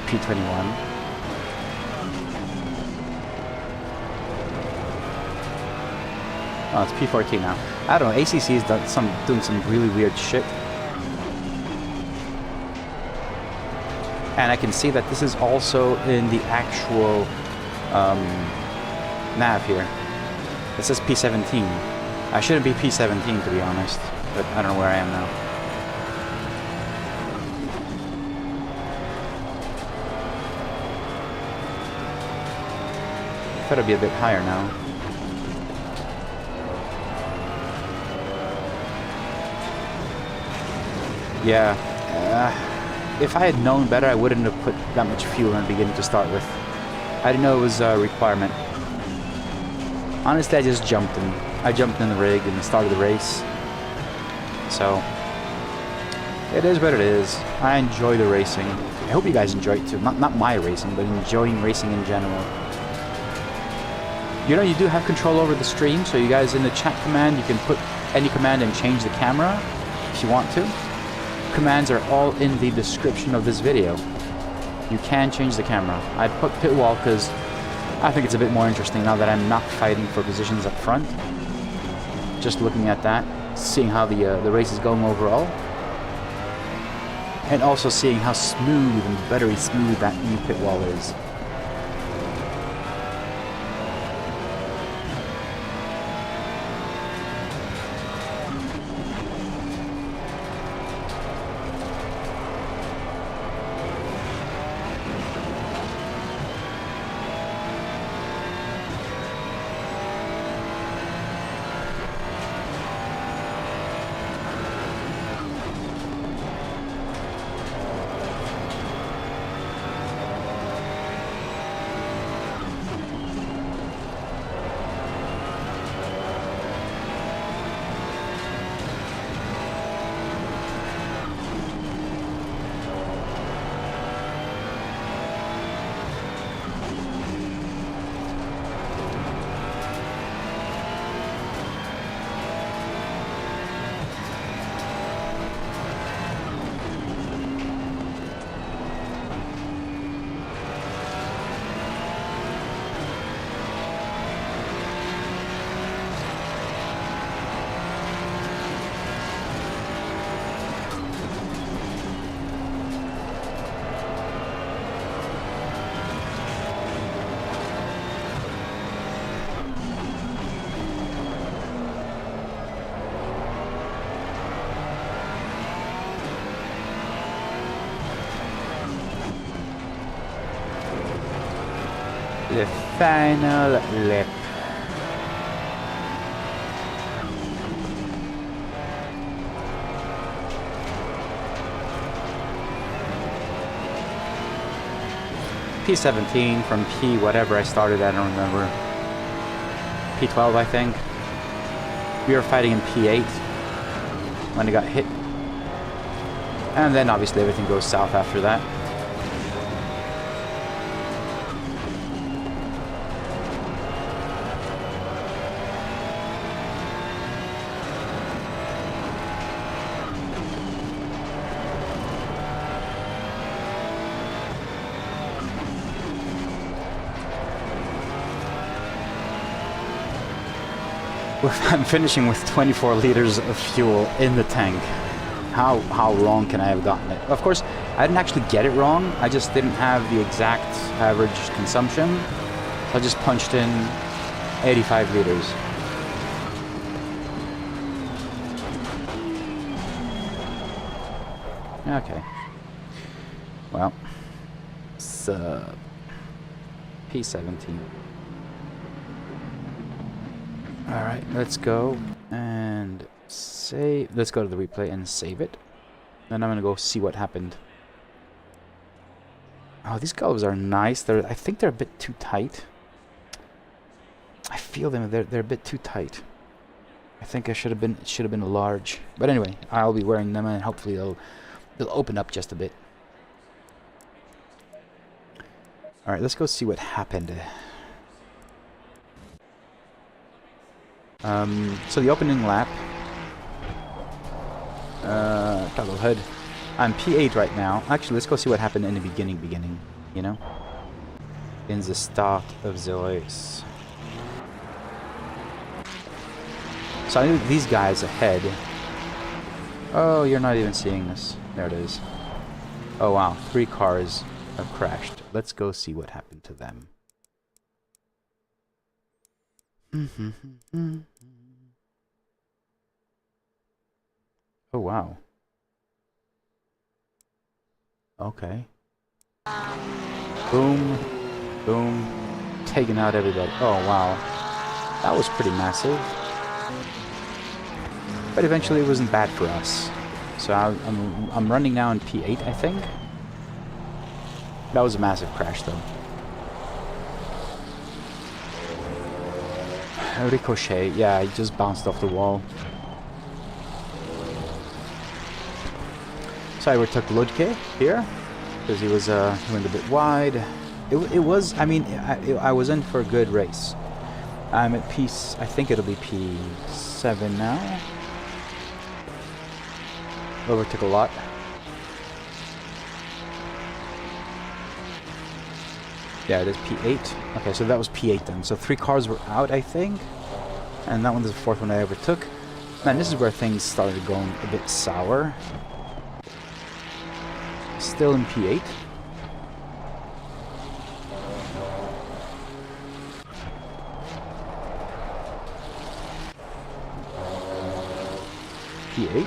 Speaker 1: P21? Oh, it's P14 now. I don't know, ACC is doing some really weird shit. And I can see that this is also in the actual nav here. It says P17. I shouldn't be P17 to be honest, but I don't know where I am now. Gotta be a bit higher now. Yeah. If I had known better, I wouldn't have put that much fuel in the beginning to start with. I didn't know it was a requirement. Honestly, I just jumped in. I jumped in the rig and started the race. So, it is what it is. I enjoy the racing. I hope you guys enjoy it too. Not my racing, but enjoying racing in general. You know, you do have control over the stream, so you guys in the chat command, you can put any command and change the camera if you want to. Commands are all in the description of this video. You can change the camera. I put pitwall because I think it's a bit more interesting now that I'm not fighting for positions up front. Just looking at that, seeing how the race is going overall. And also seeing how smooth and buttery smooth that new pitwall is. The final lap. P17 from P whatever I started at, I don't remember. P12 I think. We were fighting in P8 when it got hit. And then obviously everything goes south after that. I'm finishing with 24 liters of fuel in the tank. How wrong can I have gotten it? Of course, I didn't actually get it wrong. I just didn't have the exact average consumption. So I just punched in 85 liters. Okay. Well, sub P17. Alright, let's go and save. Let's go to the replay and save it. Then I'm gonna go see what happened. Oh, these gloves are nice. I think they're a bit too tight. I feel them. They're a bit too tight. I think it should have been a large. But anyway, I'll be wearing them and hopefully they'll open up just a bit. Alright, let's go see what happened. So the opening lap, toggle HUD. I'm P8 right now. Actually, let's go see what happened in the beginning, you know? In the start of the race. So I knew these guys ahead. Oh, you're not even seeing this. There it is. Oh wow, 3 cars have crashed. Let's go see what happened to them. Oh wow. Okay. Boom. Boom. Taking out everybody. Oh wow. That was pretty massive. But eventually it wasn't bad for us. So I'm running now in P8, I think. That was a massive crash though. Ricochet, yeah, he just bounced off the wall. So I overtook Ludke here because he went a bit wide. It was, I mean, I was in for a good race. I'm at I think it'll be P7 now. Overtook a lot. Yeah, it is P8. Okay, so that was P8 then. So 3 cars were out, I think. And that one is the 4th one I overtook. And this is where things started going a bit sour. Still in P8. P8.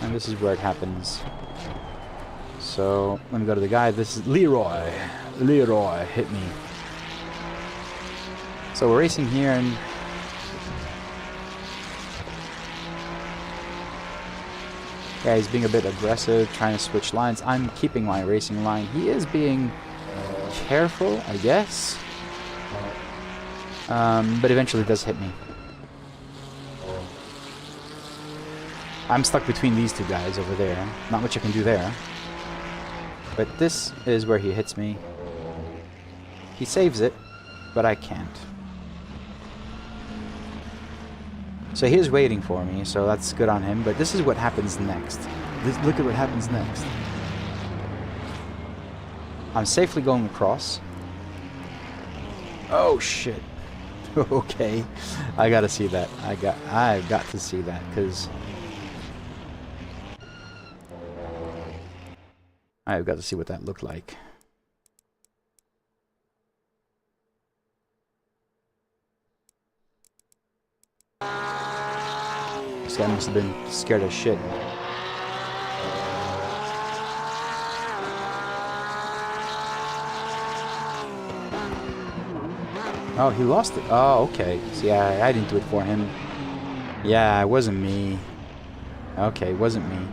Speaker 1: And this is where it happens. So, let me go to the guy. This is Leroy. Leroy hit me. So we're racing here and... yeah, he's being a bit aggressive, trying to switch lines. I'm keeping my racing line. He is being careful, I guess. But eventually it does hit me. I'm stuck between these 2 guys over there. Not much I can do there. But this is where he hits me. He saves it, but I can't. So he is waiting for me, so that's good on him. But this is what happens next. Look at what happens next. I'm safely going across. Oh shit. Okay. I gotta see that. I've got to see that, because I've got to see what that looked like. This guy must have been scared as shit. Oh, he lost it. Oh, okay. See, I didn't do it for him. Yeah, it wasn't me. Okay, it wasn't me.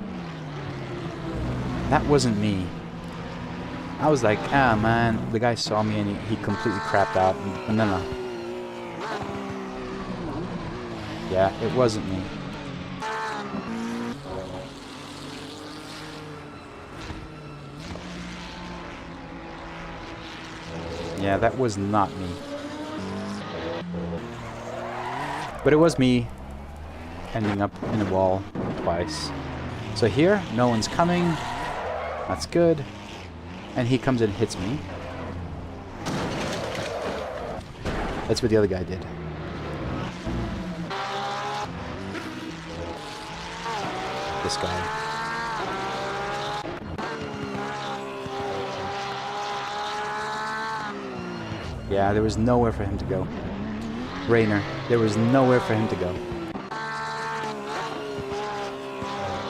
Speaker 1: That wasn't me. I was like, ah, man. The guy saw me and he completely crapped out. And no. Yeah, it wasn't me. Yeah, that was not me. But it was me ending up in a wall twice. So here, no one's coming. That's good. And he comes and hits me. That's what the other guy did. This guy. Yeah, there was nowhere for him to go. Rainer, there was nowhere for him to go.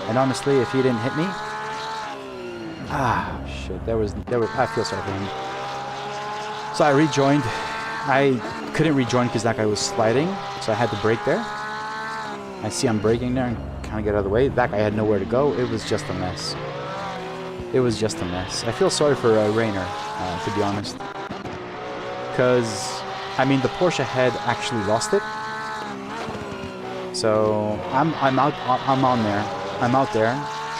Speaker 1: And honestly, if he didn't hit me, shit, there was. I feel sorry for him. So I rejoined. I couldn't rejoin because that guy was sliding, so I had to brake there. I see I'm braking there and kind of get out of the way. That guy had nowhere to go. It was just a mess. It was just a mess. I feel sorry for Rainer, to be honest. Because, I mean, the Porsche head actually lost it. So I'm out there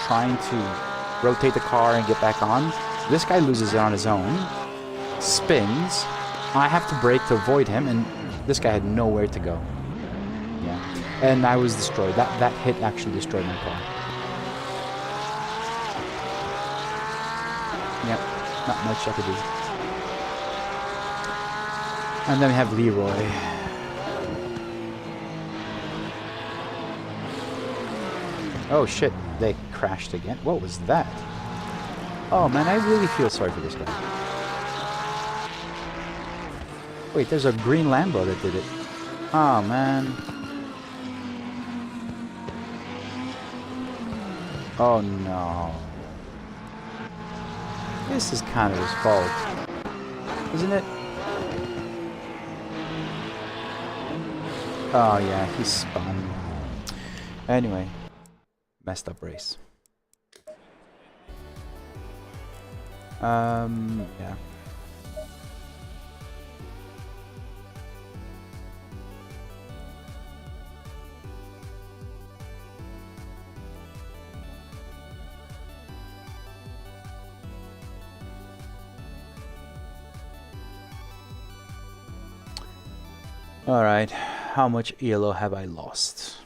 Speaker 1: trying to rotate the car and get back on. This guy loses it on his own, spins. I have to brake to avoid him, and this guy had nowhere to go. Yeah, and I was destroyed. That hit actually destroyed my car. Yep, not much I could do. And then we have Leroy. Oh shit, they crashed again. What was that? Oh man, I really feel sorry for this guy. Wait, there's a green Lambo that did it. Oh man. Oh no. This is kind of his fault, isn't it? Oh yeah, he spun. Anyway, messed up race. Yeah. All right. How much ELO have I lost?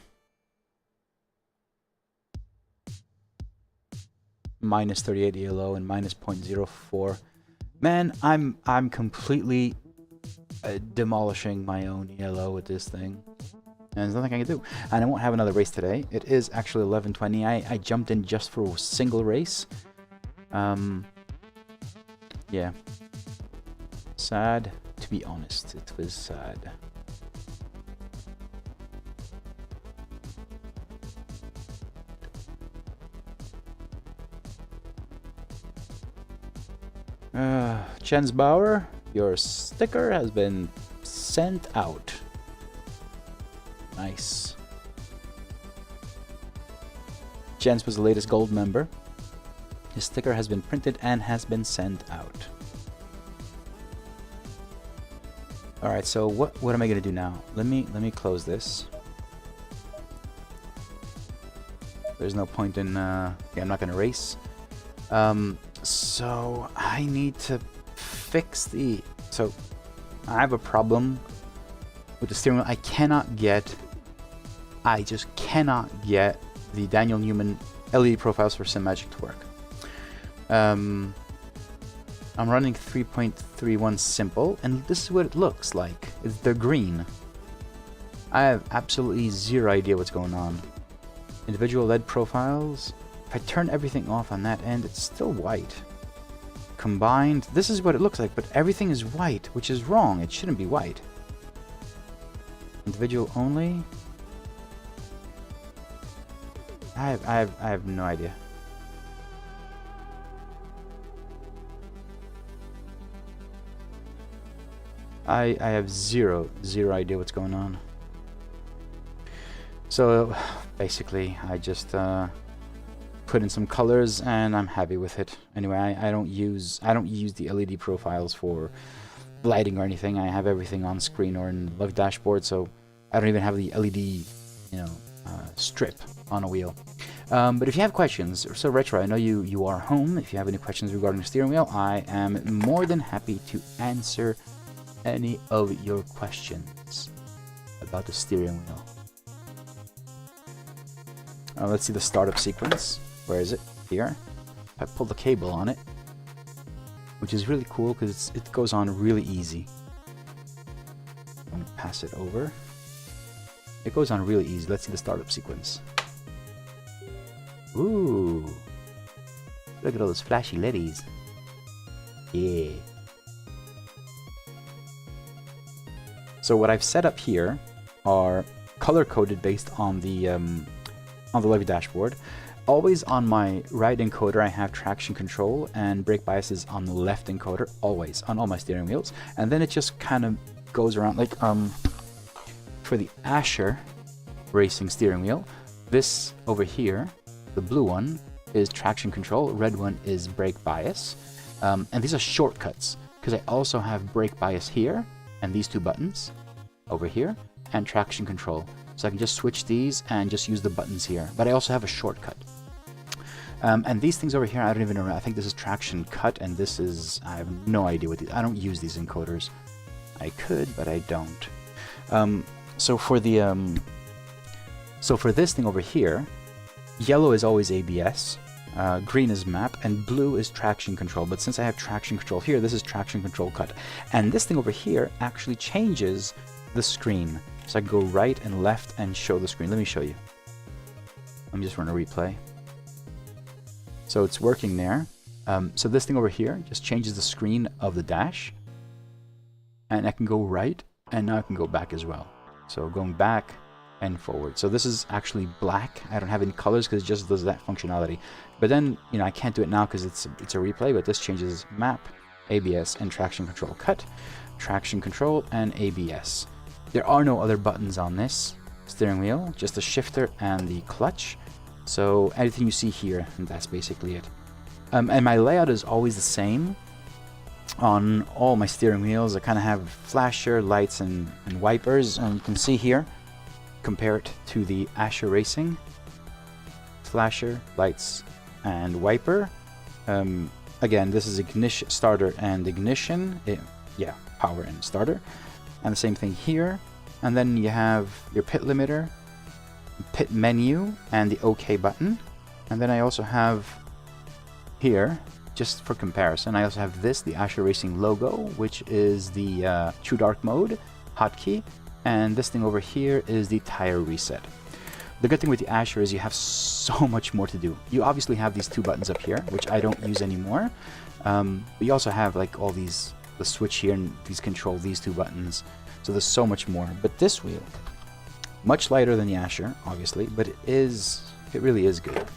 Speaker 1: Minus 38 ELO and minus 0.04. Man, I'm completely demolishing my own ELO with this thing. And there's nothing I can do. And I won't have another race today. It is actually 11:20. I jumped in just for a single race. Yeah. Sad, to be honest. It was sad. Jens Bauer, your sticker has been sent out. Nice. Jens was the latest gold member. His sticker has been printed and has been sent out. Alright, so what am I gonna do now? Let me close this. There's no point in yeah, I'm not gonna race. So I need to fix the... So I have a problem with the steering wheel. I just cannot get the Daniel Newman LED profiles for Simagic to work. I'm running 3.31 simple, and this is what it looks like. They're green. I have absolutely zero idea what's going on. Individual LED profiles. If I turn everything off on that end, it's still white. Combined, this is what it looks like, but everything is white, which is wrong. It shouldn't be white. Individual only. I have no idea. I have zero idea what's going on. So basically I just put in some colors and I'm happy with it. Anyway, I don't use the LED profiles for lighting or anything. I have everything on screen or in the dashboard, so I don't even have the LED, you know, strip on a wheel. But if you have questions, so Retro, I know you are home. If you have any questions regarding the steering wheel, I am more than happy to answer any of your questions about the steering wheel. Let's see the startup sequence. Where is it? Here. I pull the cable on it, which is really cool because it goes on really easy. I'm gonna pass it over. It goes on really easy. Let's see the startup sequence. Ooh. Look at all those flashy LEDs. Yeah. So what I've set up here are color-coded based on the levy dashboard. Always on my right encoder I have traction control and brake biases on the left encoder, always on all my steering wheels. And then it just kind of goes around like for the Ascher racing steering wheel, this over here, the blue one, is traction control, red one is brake bias. And these are shortcuts because I also have brake bias here and these two buttons over here and traction control. So I can just switch these and just use the buttons here. But I also have a shortcut. And these things over here, I don't even know. I think this is traction cut, and this is, I have no idea what these, I don't use these encoders. I could, but I don't. So for this thing over here, yellow is always ABS, green is map, and blue is traction control. But since I have traction control here, this is traction control cut. And this thing over here actually changes the screen. So I can go right and left and show the screen. Let me show you. Let me just run a replay. So it's working there. So this thing over here just changes the screen of the dash. And I can go right, and now I can go back as well. So going back and forward. So this is actually black. I don't have any colors because it just does that functionality. But then, you know, I can't do it now because it's a replay, but this changes map, ABS, and traction control cut, traction control, and ABS. There are no other buttons on this steering wheel, just the shifter and the clutch. So everything you see here, and that's basically it. And my layout is always the same on all my steering wheels. I kind of have flasher, lights, and wipers. And you can see here, compare it to the Ascher Racing. Flasher, lights, and wiper. Again, this is ignition, starter, and ignition. Yeah, power and starter. And the same thing here. And then you have your pit limiter, pit menu, and the OK button. And then I also have here, just for comparison, I also have this, the Ascher Racing logo, which is the True Dark mode hotkey. And this thing over here is the tire reset. The good thing with the Ascher is you have so much more to do. You obviously have these two buttons up here, which I don't use anymore. But you also have like all these, the switch here, and these control these two buttons. So there's so much more. But this wheel, much lighter than the Ascher, obviously, but it really is good. It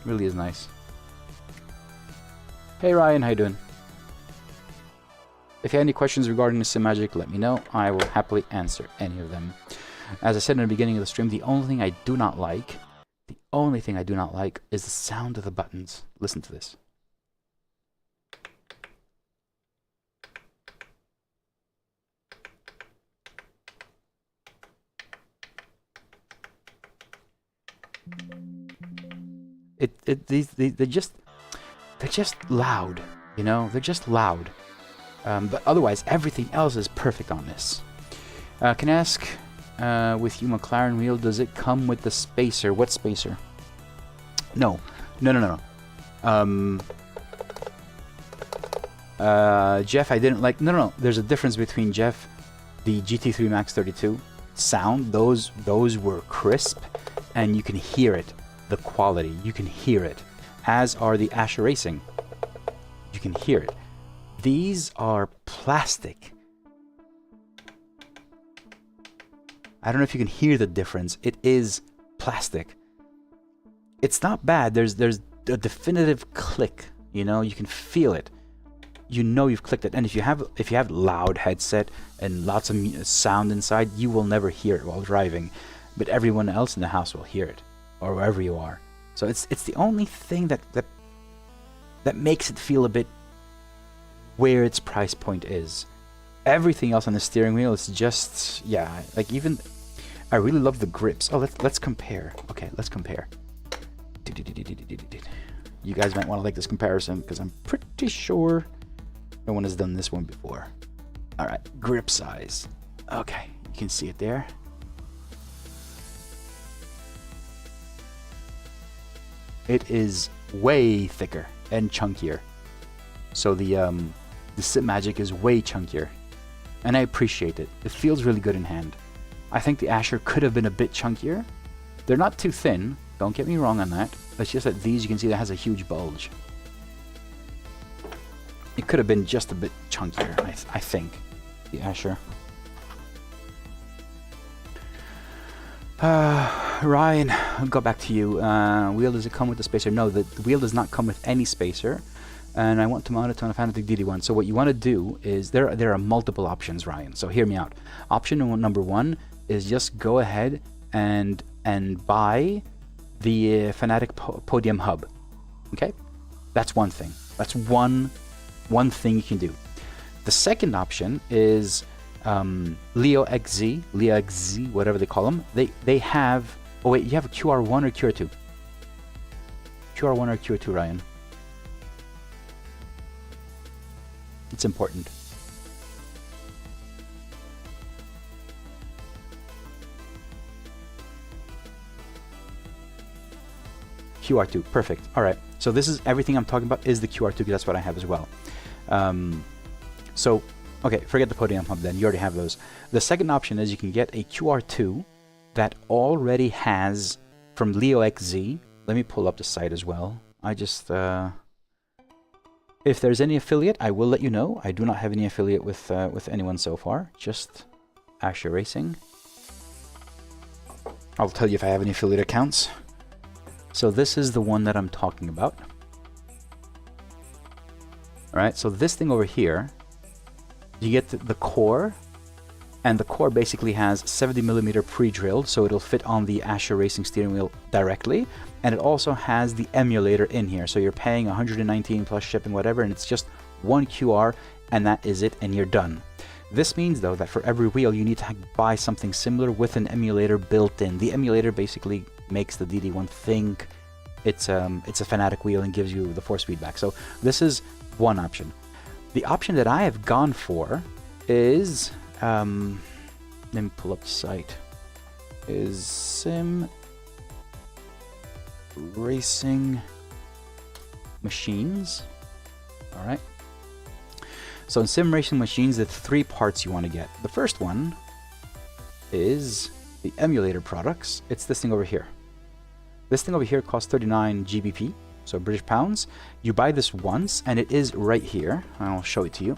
Speaker 1: really is nice. Hey Ryan, how you doing? If you have any questions regarding the Simagic, let me know. I will happily answer any of them. As I said in the beginning of the stream, the only thing I do not like is the sound of the buttons. Listen to this. They're just loud, you know. They're just loud. But otherwise, everything else is perfect on this. Can I ask, with you McLaren wheel, does it come with the spacer? What spacer? No. Jeff, I didn't like. No. There's a difference between Jeff, the GT3 Max 32 sound. Those were crisp, and you can hear it. The quality, you can hear it. As are the Ascher Racing. You can hear it. These are plastic. I don't know if you can hear the difference. It is plastic. It's not bad. There's a definitive click, you know, you can feel it. you know you've clicked it. And if you have loud headset and lots of sound inside, you will never hear it while driving, but everyone else in the house will hear it, or wherever you are. So it's the only thing that makes it feel a bit where its price point is. Everything else on the steering wheel is just, yeah, like even I really love the grips. Oh, let's compare. Okay, let's compare. You guys might want to like this comparison because I'm pretty sure no one has done this one before. All right, grip size. Okay, you can see it there. It is way thicker and chunkier. So the Simagic is way chunkier, and I appreciate it. It feels really good in hand. I think the Ascher could have been a bit chunkier. They're not too thin, don't get me wrong on that. It's just that these, you can see that has a huge bulge. It could have been just a bit chunkier, I think, the Ascher. Ryan, I'll go back to you. Wheel, does it come with the spacer? No, the wheel does not come with any spacer. And I want to mount it on a Fanatec DD1. So what you want to do is, there are multiple options, Ryan. So hear me out. Option number one is just go ahead and buy the Fanatec Podium Hub. Okay, that's one thing. That's one thing you can do. The second option is Leo XZ, whatever they call them. They have. Oh wait, you have a QR1 or QR2? QR1 or QR2, Ryan? It's important. QR2, perfect. All right. So this is everything I'm talking about is the QR2 because that's what I have as well. So, okay, forget the Podium Hub then. You already have those. The second option is you can get a QR2 that already has from Leo XZ. Let me pull up the site as well. I just, if there's any affiliate, I will let you know. I do not have any affiliate with anyone so far. Just Ascher Racing. I'll tell you if I have any affiliate accounts. So this is the one that I'm talking about. Alright, so this thing over here, you get the core, and the core basically has 70mm pre-drilled, so it'll fit on the Ascher Racing steering wheel directly, and it also has the emulator in here, so you're paying 119 plus shipping, whatever, and it's just one QR, and that is it, and you're done. This means, though, that for every wheel, you need to buy something similar with an emulator built in. The emulator basically makes the DD1 think it's a Fanatec wheel and gives you the force feedback. So this is one option. The option that I have gone for is, let me pull up the site, is Sim Racing Machines. All right. So in Sim Racing Machines, the 3 parts you want to get. The first one is the emulator products. It's this thing over here. This thing over here costs 39 GBP, so British pounds. You buy this once, and it is right here. I'll show it to you.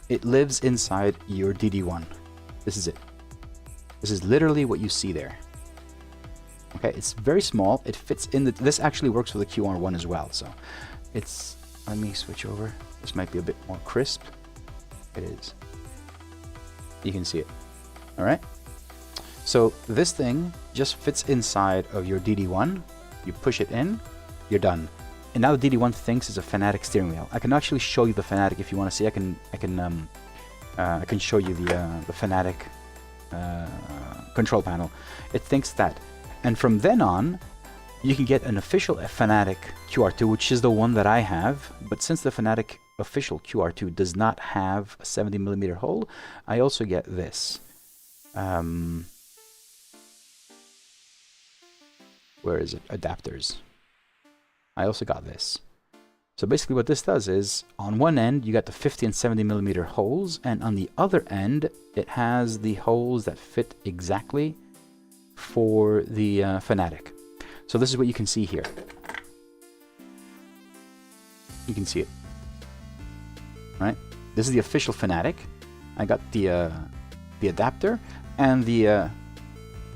Speaker 1: It lives inside your DD1. This is it. This is literally what you see there. Okay, it's very small. It fits in the. This actually works with the QR1 as well. So it's. Let me switch over. This might be a bit more crisp. It is. You can see it. All right. So this thing just fits inside of your DD1. You push it in, you're done. And now the DD1 thinks it's a Fanatec steering wheel. I can actually show you the Fanatec if you want to see. I can show you the Fanatec control panel. It thinks that, and from then on, you can get an official Fanatec QR2, which is the one that I have. But since the Fanatec official QR2 does not have a 70mm hole, I also get this. Where is it? Adapters. I also got this. So basically what this does is, on one end you got the 50 and 70mm holes, and on the other end it has the holes that fit exactly for the Fanatec. So this is what you can see here. You can see it. Right? This is the official Fanatec. I got the adapter and the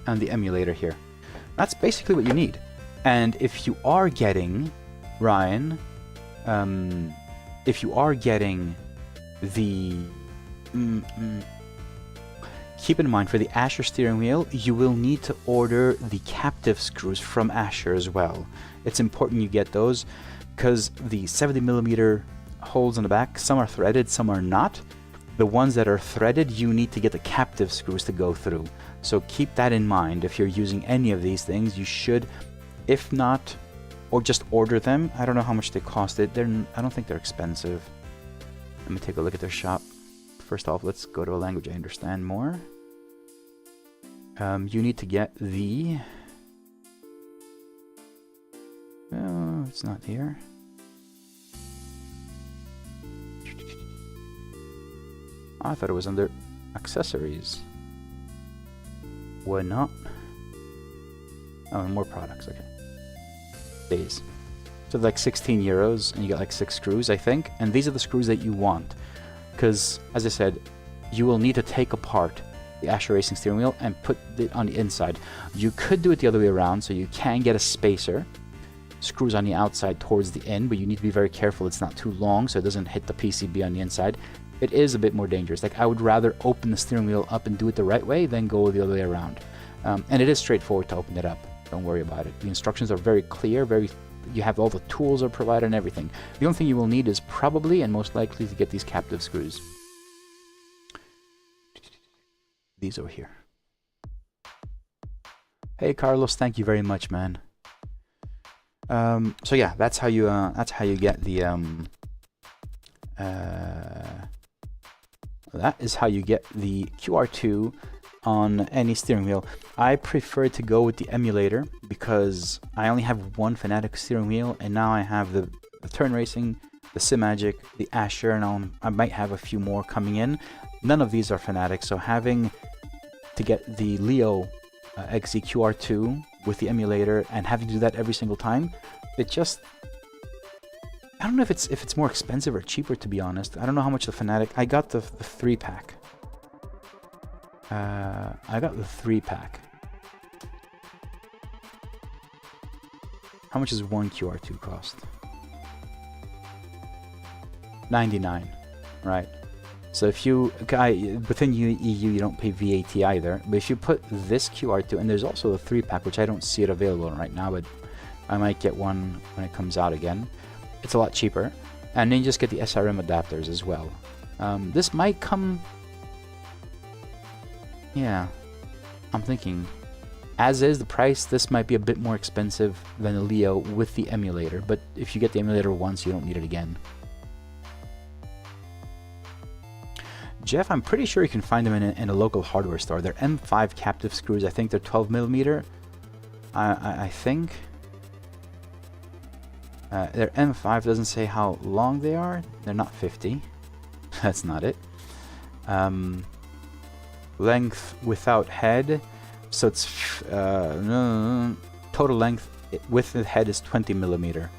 Speaker 1: emulator here. That's basically what you need. And if you are getting, Ryan, if you are getting the... Keep in mind, for the Ascher steering wheel, you will need to order the captive screws from Ascher as well. It's important you get those, because the 70mm holes in the back, some are threaded, some are not. The ones that are threaded, you need to get the captive screws to go through. So keep that in mind. If you're using any of these things, you should, if not, or just order them. I don't know how much they cost. I don't think they're expensive. Let me take a look at their shop. First off, let's go to a language I understand more. You need to get the... Oh, it's not here. I thought it was under accessories. Why not? Oh, more products, okay. Days. So like 16 euros, and you get like 6 screws, I think. And these are the screws that you want. Because, as I said, you will need to take apart the Ascher Racing steering wheel and put it on the inside. You could do it the other way around, so you can get a spacer. Screws on the outside towards the end, but you need to be very careful it's not too long so it doesn't hit the PCB on the inside. It is a bit more dangerous. Like, I would rather open the steering wheel up and do it the right way than go the other way around. And it is straightforward to open it up. Don't worry about it. The instructions are very clear, you have all the tools are provided and everything. The only thing you will need is probably and most likely to get these captive screws. These over here. Hey Carlos, thank you very much, man. So yeah, that's how you get the that is how you get the QR2 on any steering wheel. I prefer to go with the emulator because I only have one Fanatec steering wheel, and now I have the Turn Racing, the Simagic, the Ascher, and I might have a few more coming in. None of these are Fanatec, so having to get the Leo XZ QR2 with the emulator and having to do that every single time, it just... I don't know if it's more expensive or cheaper, to be honest. I don't know how much the Fanatec... I got the 3-pack. I got the 3-pack. How much does one QR2 cost? 99, right? So if you... within EU, you don't pay VAT either. But if you put this QR2... And there's also the 3-pack, which I don't see it available right now, but I might get one when it comes out again. It's a lot cheaper, and then you just get the SRM adapters as well. This might come... Yeah, I'm thinking, as is the price, this might be a bit more expensive than the Leo with the emulator, but if you get the emulator once, you don't need it again. Jeff, I'm pretty sure you can find them in a local hardware store. They're M5 captive screws. I think they're 12mm. I think. Their M5 doesn't say how long they are. They're not 50. That's not it. Length without head. So it's total length with the head is 20mm.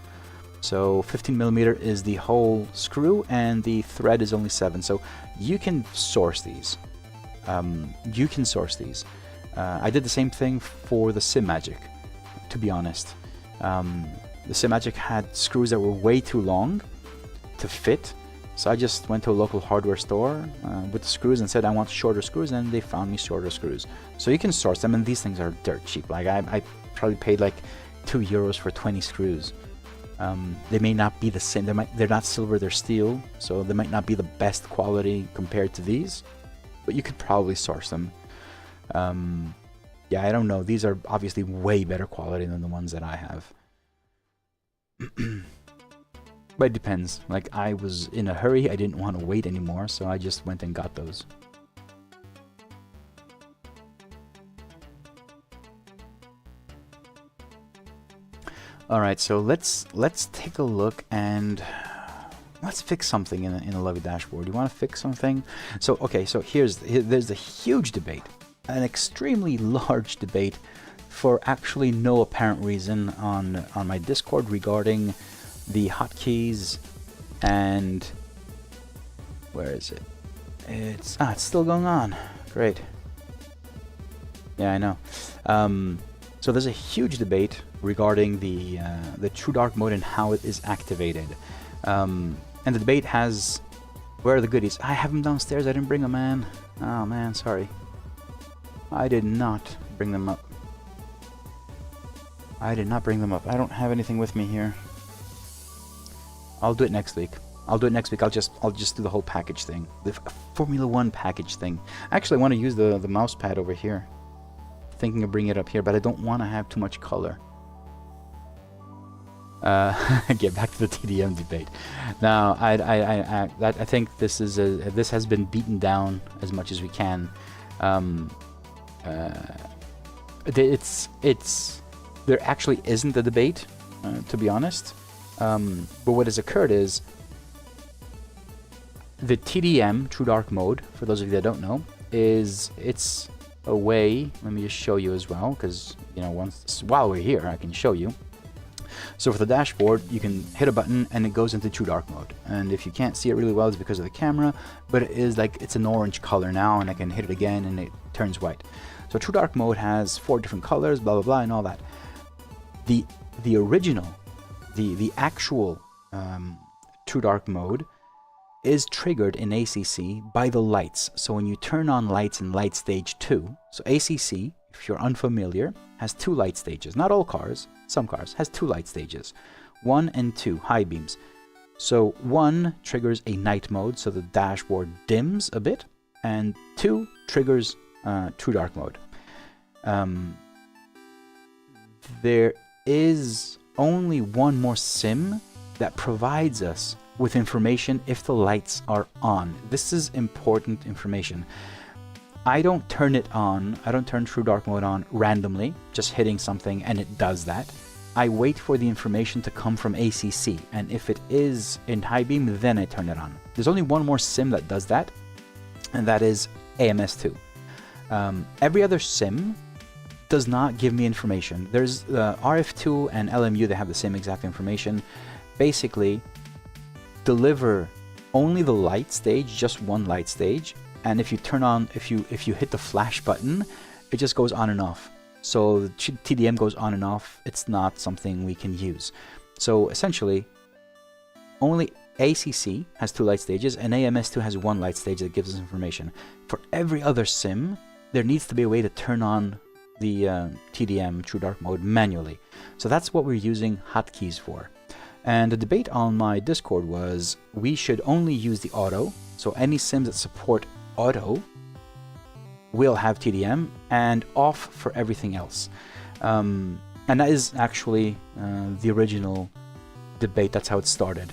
Speaker 1: So 15mm is the whole screw, and the thread is only 7. So you can source these. I did the same thing for the Simagic, to be honest. The Simagic had screws that were way too long to fit, so I just went to a local hardware store with the screws and said I want shorter screws, and they found me shorter screws. So you can source them, and these things are dirt cheap. Like I probably paid like €2 for 20 screws. They may not be the same. They're not silver, they're steel, so they might not be the best quality compared to these, but you could probably source them. Yeah, I don't know. These are obviously way better quality than the ones that I have. But it depends. Like, I was in a hurry, I didn't want to wait anymore, so I just went and got those. Alright, so let's take a look and let's fix something in a Levy dashboard. You want to fix something? So okay, so there's a huge debate, an extremely large debate for actually no apparent reason on my Discord regarding the hotkeys. And where is it? It's still going on. Great. Yeah, I know. So there's a huge debate regarding the True Dark mode and how it is activated. And the debate has Where are the goodies? I have them downstairs. I didn't bring them, man. Oh, man, sorry. I did not bring them up. I did not bring them up. I don't have anything with me here. I'll do it next week. I'll do it next week. I'll just do the whole package thing. The Formula 1 package thing. Actually, I want to use the mouse pad over here. Thinking of bringing it up here, but I don't want to have too much color. Get back to the TDM debate. Now, I think this is this has been beaten down as much as we can. There actually isn't a debate, to be honest. But what has occurred is the TDM, True Dark Mode, for those of you that don't know, it's a way. Let me just show you as well, because while we're here, I can show you. So for the dashboard, you can hit a button and it goes into True Dark Mode. And if you can't see it really well, it's because of the camera, but it is like it's an orange color now, and I can hit it again and it turns white. So True Dark Mode has 4 different colors, blah blah blah, and all that. The original, the actual True Dark Mode is triggered in ACC by the lights. So when you turn on lights in light stage 2, so ACC, if you're unfamiliar, has 2 light stages. Not all cars, some cars has 2 light stages, 1 and 2 high beams. So 1 triggers a night mode, so the dashboard dims a bit, and 2 triggers True Dark Mode. There is only one more sim that provides us with information if the lights are on. This is important information. I don't turn it on, I don't turn True Dark Mode on randomly, just hitting something and it does that. I wait for the information to come from ACC, and if it is in high beam, then I turn it on. There's only one more sim that does that, and that is AMS2. Every other sim does not give me information. There's RF2 and LMU, they have the same exact information. Basically, deliver only the light stage, just one light stage, and if you turn on, if you hit the flash button, it just goes on and off. So the TDM goes on and off. It's not something we can use. So essentially, only ACC has 2 light stages, and AMS2 has 1 light stage that gives us information. For every other sim, there needs to be a way to turn on the TDM True Dark Mode manually. So that's what we're using hotkeys for. And the debate on my Discord was we should only use the auto. So any sims that support auto will have TDM, and off for everything else. And that is actually the original debate. That's how it started.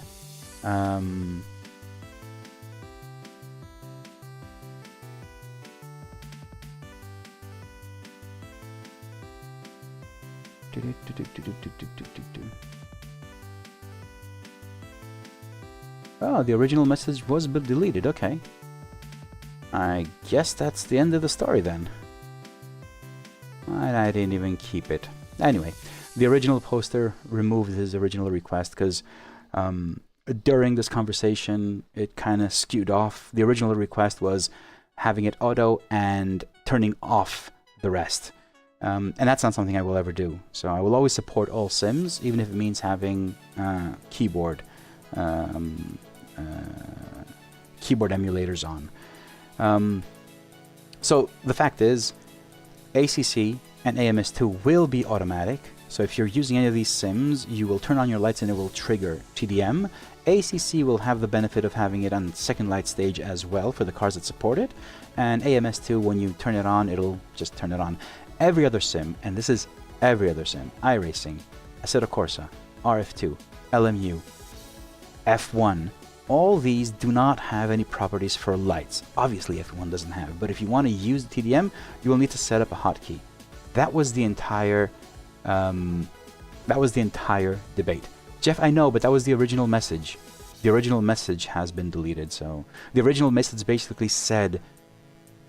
Speaker 1: Oh, the original message was deleted. Okay. I guess that's the end of the story then. I didn't even keep it. Anyway, the original poster removed his original request because during this conversation it kind of skewed off. The original request was having it auto and turning off the rest. And that's not something I will ever do. So I will always support all sims, even if it means having keyboard emulators on. So the fact is, ACC and AMS2 will be automatic. So if you're using any of these sims, you will turn on your lights and it will trigger TDM. ACC will have the benefit of having it on second light stage as well for the cars that support it. And AMS2, when you turn it on, it'll just turn it on. Every other sim, and this is every other sim, iRacing, Assetto Corsa, RF2, LMU, F1, all these do not have any properties for lights. Obviously F1 doesn't have it, but if you want to use the TDM, you will need to set up a hotkey. That was the entire debate. Jeff, I know, but that was the original message. The original message has been deleted. So the original message basically said,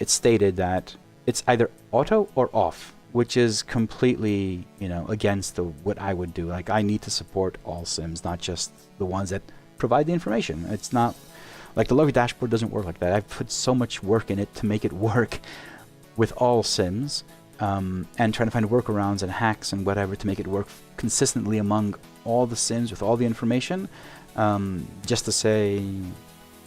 Speaker 1: it stated that it's either auto or off, which is completely, against what I would do. Like, I need to support all sims, not just the ones that provide the information. It's not like the Lovey dashboard doesn't work like that. I've put so much work in it to make it work with all sims, and trying to find workarounds and hacks and whatever to make it work consistently among all the sims with all the information. Just to say,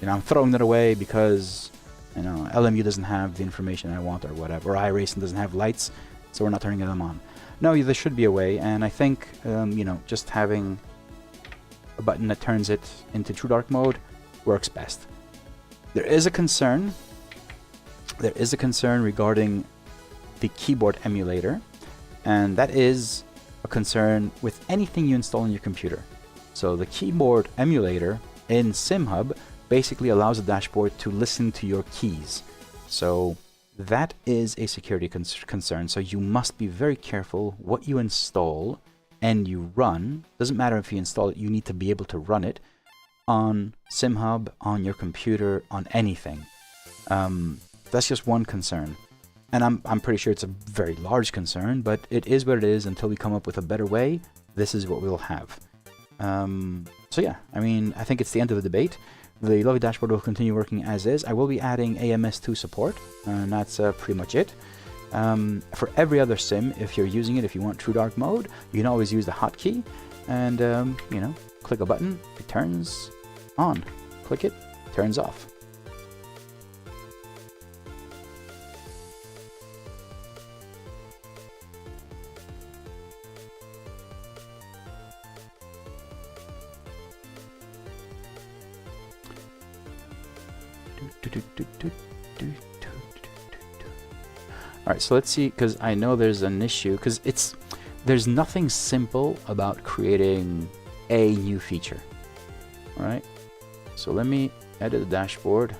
Speaker 1: you know, I'm throwing it away because, you know, LMU doesn't have the information I want or whatever, or iRacing doesn't have lights, so we're not turning them on. No, there should be a way, and I think, you know, just having a button that turns it into true dark mode works best. There is a concern. There is a concern regarding the keyboard emulator, and that is a concern with anything you install on your computer. So the keyboard emulator in SimHub basically allows the dashboard to listen to your keys. So that is a security concern. So you must be very careful what you install and you run. Doesn't matter if you install it, you need to be able to run it on SimHub, on your computer, on anything. That's just one concern. And I'm pretty sure it's a very large concern, but it is what it is. Until we come up with a better way, this is what we'll have. So yeah, I mean, I think it's the end of the debate. The lovely dashboard will continue working as is. I will be adding AMS2 support, and that's pretty much it. For every other sim, if you're using it, if you want true dark mode, you can always use the hotkey, and you know, click a button, it turns on. Click it, turns off. Alright, so let's see, because I know there's an issue, because there's nothing simple about creating a new feature. Alright, so let me edit the dashboard.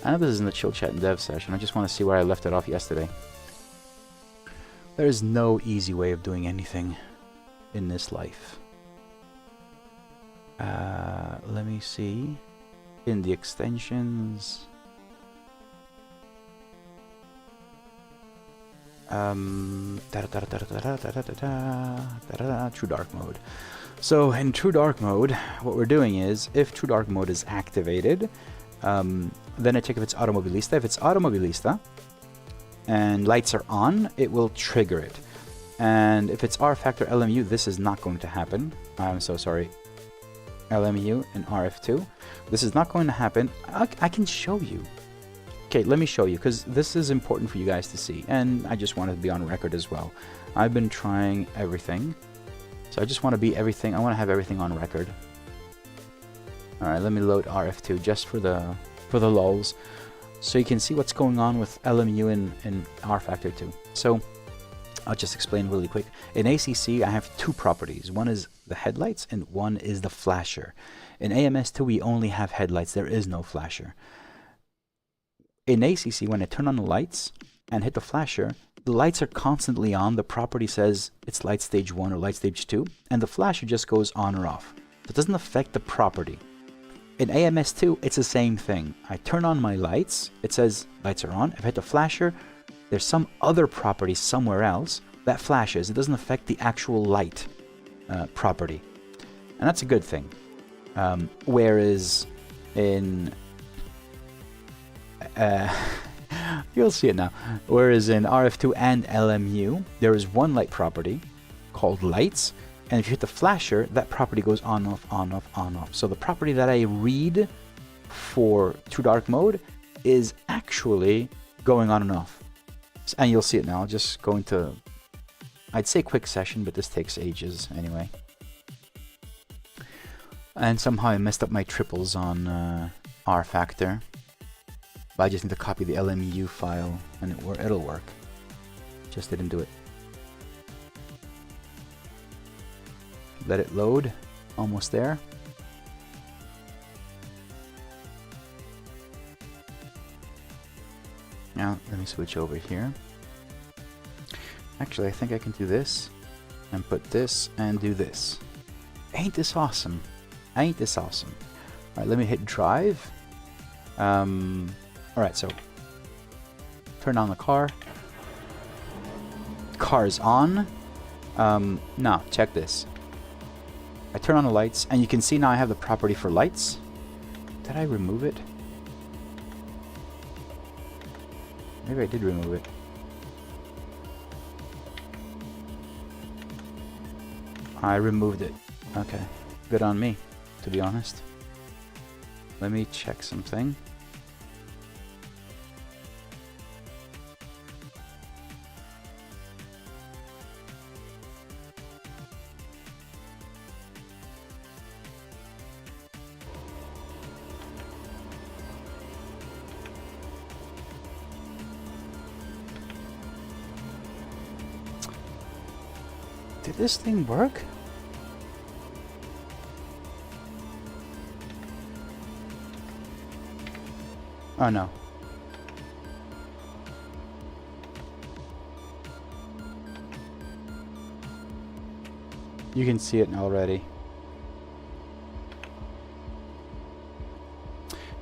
Speaker 1: I know this is in the chill chat and dev session, I just want to see where I left it off yesterday. There is no easy way of doing anything in this life. Let me see. In the extensions, true dark mode. So in true dark mode, what we're doing is, if true dark mode is activated, then I check if it's automobilista. If it's automobilista and lights are on, it will trigger it. And if it's R factor LMU, this is not going to happen. I'm so sorry. LMU and RF2. This is not going to happen. I can show you. Okay, let me show you, because this is important for you guys to see, and I just wanted to be on record as well. I've been trying everything, so I just want to be everything. I want to have everything on record. All right, let me load RF2 just for the lulz, so you can see what's going on with LMU and R factor 2. So I'll just explain really quick. In ACC, I have two properties. One is the headlights and one is the flasher. In AMS2, we only have headlights. There is no flasher. In ACC, when I turn on the lights and hit the flasher, the lights are constantly on. The property says it's light stage 1 or light stage 2, and the flasher just goes on or off. So it doesn't affect the property. In AMS2, it's the same thing. I turn on my lights, it says lights are on. If I hit the flasher, there's some other property somewhere else that flashes. It doesn't affect the actual light property, and that's a good thing. Whereas in you'll see it now. Whereas in RF2 and LMU, there is one light property called lights, and if you hit the flasher, that property goes on, off, on, off, on, off. So the property that I read for true dark mode is actually going on and off. And you'll see it now. I'll just go into, I'd say quick session, but this takes ages anyway. And somehow I messed up my triples on R factor. But I just need to copy the LMU file and it'll work. Just didn't do it. Let it load. Almost there. Now, let me switch over here. Actually, I think I can do this, and put this, and do this. Ain't this awesome? Ain't this awesome? Alright, let me hit drive. Alright, so, turn on the car. Car's on. Now, check this. I turn on the lights, and you can see now I have the property for lights. Did I remove it? Maybe I did remove it. I removed it. Okay. Good on me, to be honest. let me check something. Did this thing work? Oh no. You can see it already.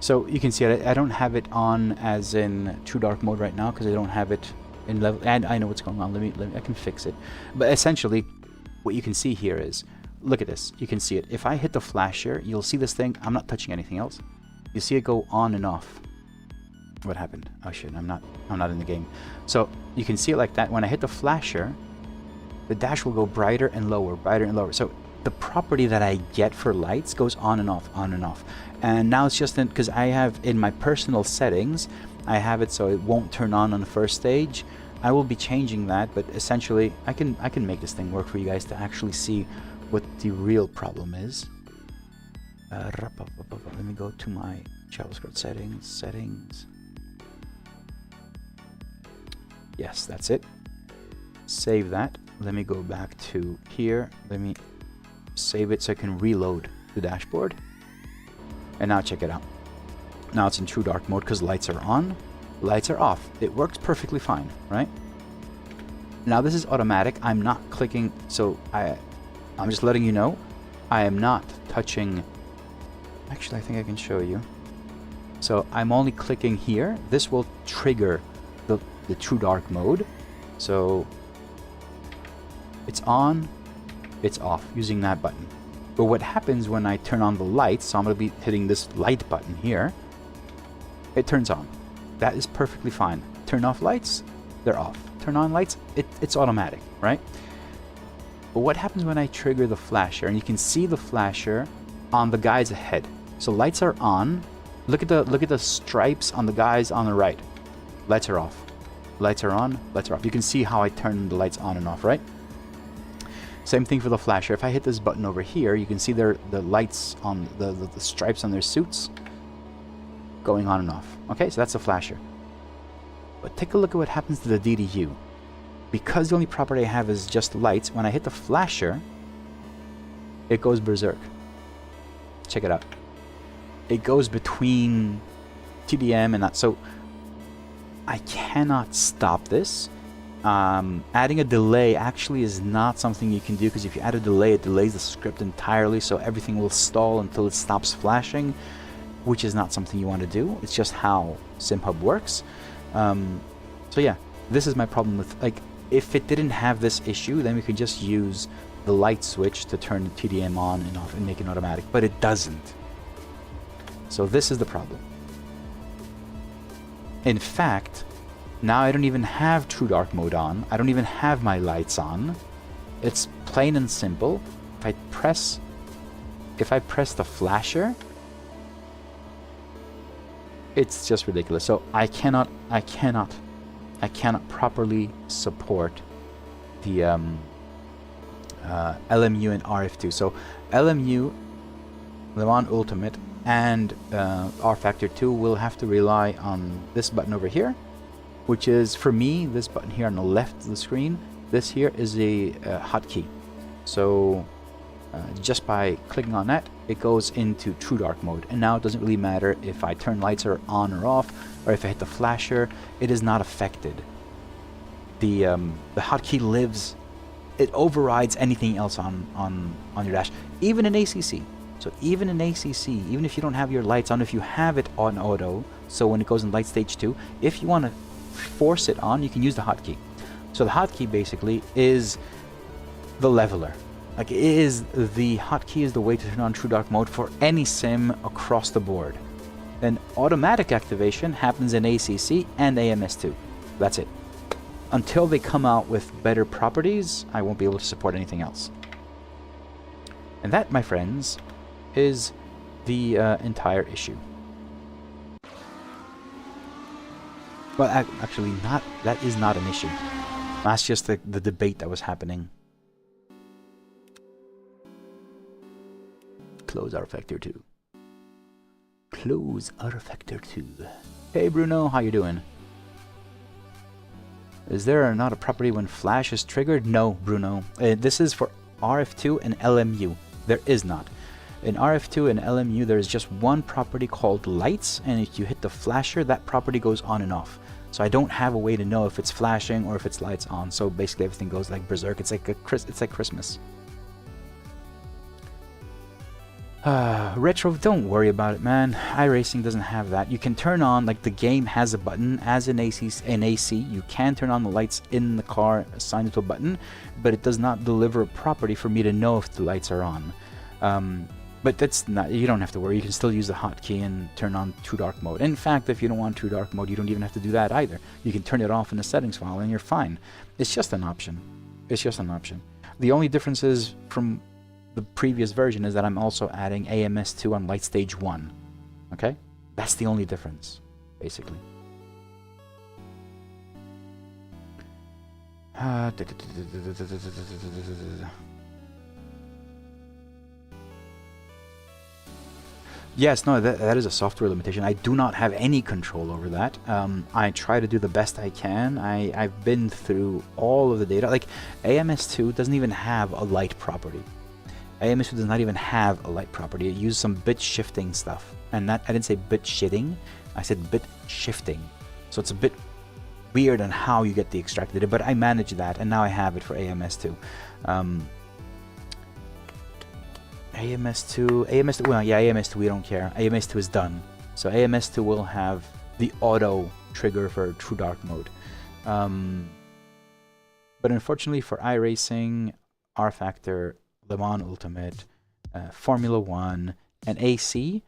Speaker 1: So you can see it. I don't have it on as in true dark mode right now because I don't have it in level, and I know what's going on. Let me I can fix it. But essentially what you can see here is, look at this, you can see it. If I hit the flasher, you'll see this thing. I'm not touching anything else. You see it go on and off. What happened? Oh shit, I'm not in the game. So you can see it like that. When I hit the flasher, the dash will go brighter and lower, brighter and lower. So the property that I get for lights goes on and off, on and off. And now it's just because I have in my personal settings, I have it so it won't turn on the first stage. I will be changing that, but essentially I can make this thing work for you guys to actually see what the real problem is. Let me go to my JavaScript settings. Yes, that's it. Save that. Let me go back to here. Let me save it so I can reload the dashboard. And now check it out. Now it's in true dark mode because lights are on, lights are off. It works perfectly fine, right? Now this is automatic. I'm not clicking, so I'm just letting you know I am not touching. Actually, I think I can show you. So I'm only clicking here. This will trigger the true dark mode. So it's on, it's off using that button. But what happens when I turn on the lights, so I'm going to be hitting this light button here, it turns on. That is perfectly fine. Turn off lights, they're off. Turn on lights, it's automatic, right? But what happens when I trigger the flasher? And you can see the flasher on the guys ahead. So lights are on. Look at the stripes on the guys on the right. Lights are off. Lights are on, lights are off. You can see how I turn the lights on and off, right? Same thing for the flasher. If I hit this button over here, you can see the lights on the stripes on their suits going on and off. Okay, so that's the flasher. But take a look at what happens to the DDU. Because the only property I have is just lights, when I hit the flasher, it goes berserk. Check it out. It goes between TDM and that. So I cannot stop this. Adding a delay actually is not something you can do, because if you add a delay, it delays the script entirely, so everything will stall until it stops flashing, which is not something you want to do. It's just how SimHub works. So yeah, this is my problem with, like, if it didn't have this issue, then we could just use the light switch to turn the TDM on and off and make it automatic, but it doesn't. So this is the problem. In fact, now I don't even have true dark mode on. I don't even have my lights on. It's plain and simple. If I press the flasher, it's just ridiculous. So I cannot properly support the LMU and RF2. So LMU, Le Mans Ultimate, and R Factor 2 will have to rely on this button over here, which is, for me, this button here on the left of the screen. This here is a hotkey. So just by clicking on that, it goes into true dark mode. And now it doesn't really matter if I turn lights or on or off, or if I hit the flasher, it is not affected. The hotkey lives, it overrides anything else on your dash, even in ACC. So even in ACC, even if you don't have your lights on, if you have it on auto, so when it goes in light stage 2, if you want to force it on, you can use the hotkey. So the hotkey basically is the leveler. Like, the hotkey is the way to turn on true dark mode for any sim across the board. Then automatic activation happens in ACC and AMS2. That's it. Until they come out with better properties, I won't be able to support anything else. And that, my friends, is the entire issue. Well, actually, not. That is not an issue. That's just the debate that was happening. Close Artifactor 2. Close Artifactor 2. Hey Bruno, how you doing? Is there not a property when flash is triggered? No, Bruno. This is for RF2 and LMU. There is not. In RF2 and LMU, there is just one property called lights, and if you hit the flasher, that property goes on and off. So I don't have a way to know if it's flashing or if it's lights on. So basically, everything goes like berserk. It's like Christmas. Retro, don't worry about it, man. iRacing doesn't have that. You can turn on, like, the game has a button. As in AC, you can turn on the lights in the car assigned to a button, but it does not deliver a property for me to know if the lights are on. But that's not, you don't have to worry. You can still use the hotkey and turn on True Dark mode. In fact, if you don't want True Dark mode, you don't even have to do that either. You can turn it off in the settings file and you're fine. It's just an option. It's just an option. The only difference is from the previous version is that I'm also adding AMS2 on Light Stage 1. Okay? That's the only difference, basically. Yes, no, that is a software limitation. I do not have any control over that. I try to do the best I can. I've been through all of the data. Like, AMS2 doesn't even have a light property. AMS2 does not even have a light property. It uses some bit shifting stuff. And that, I didn't say bit shitting, I said bit shifting. So it's a bit weird on how you get the extracted data, but I managed that, and now I have it for AMS2. AMS2, well, yeah, AMS2, we don't care. AMS2 is done. So AMS2 will have the auto trigger for True Dark mode. But unfortunately for iRacing, R-Factor, Le Mans Ultimate, Formula 1, and AC,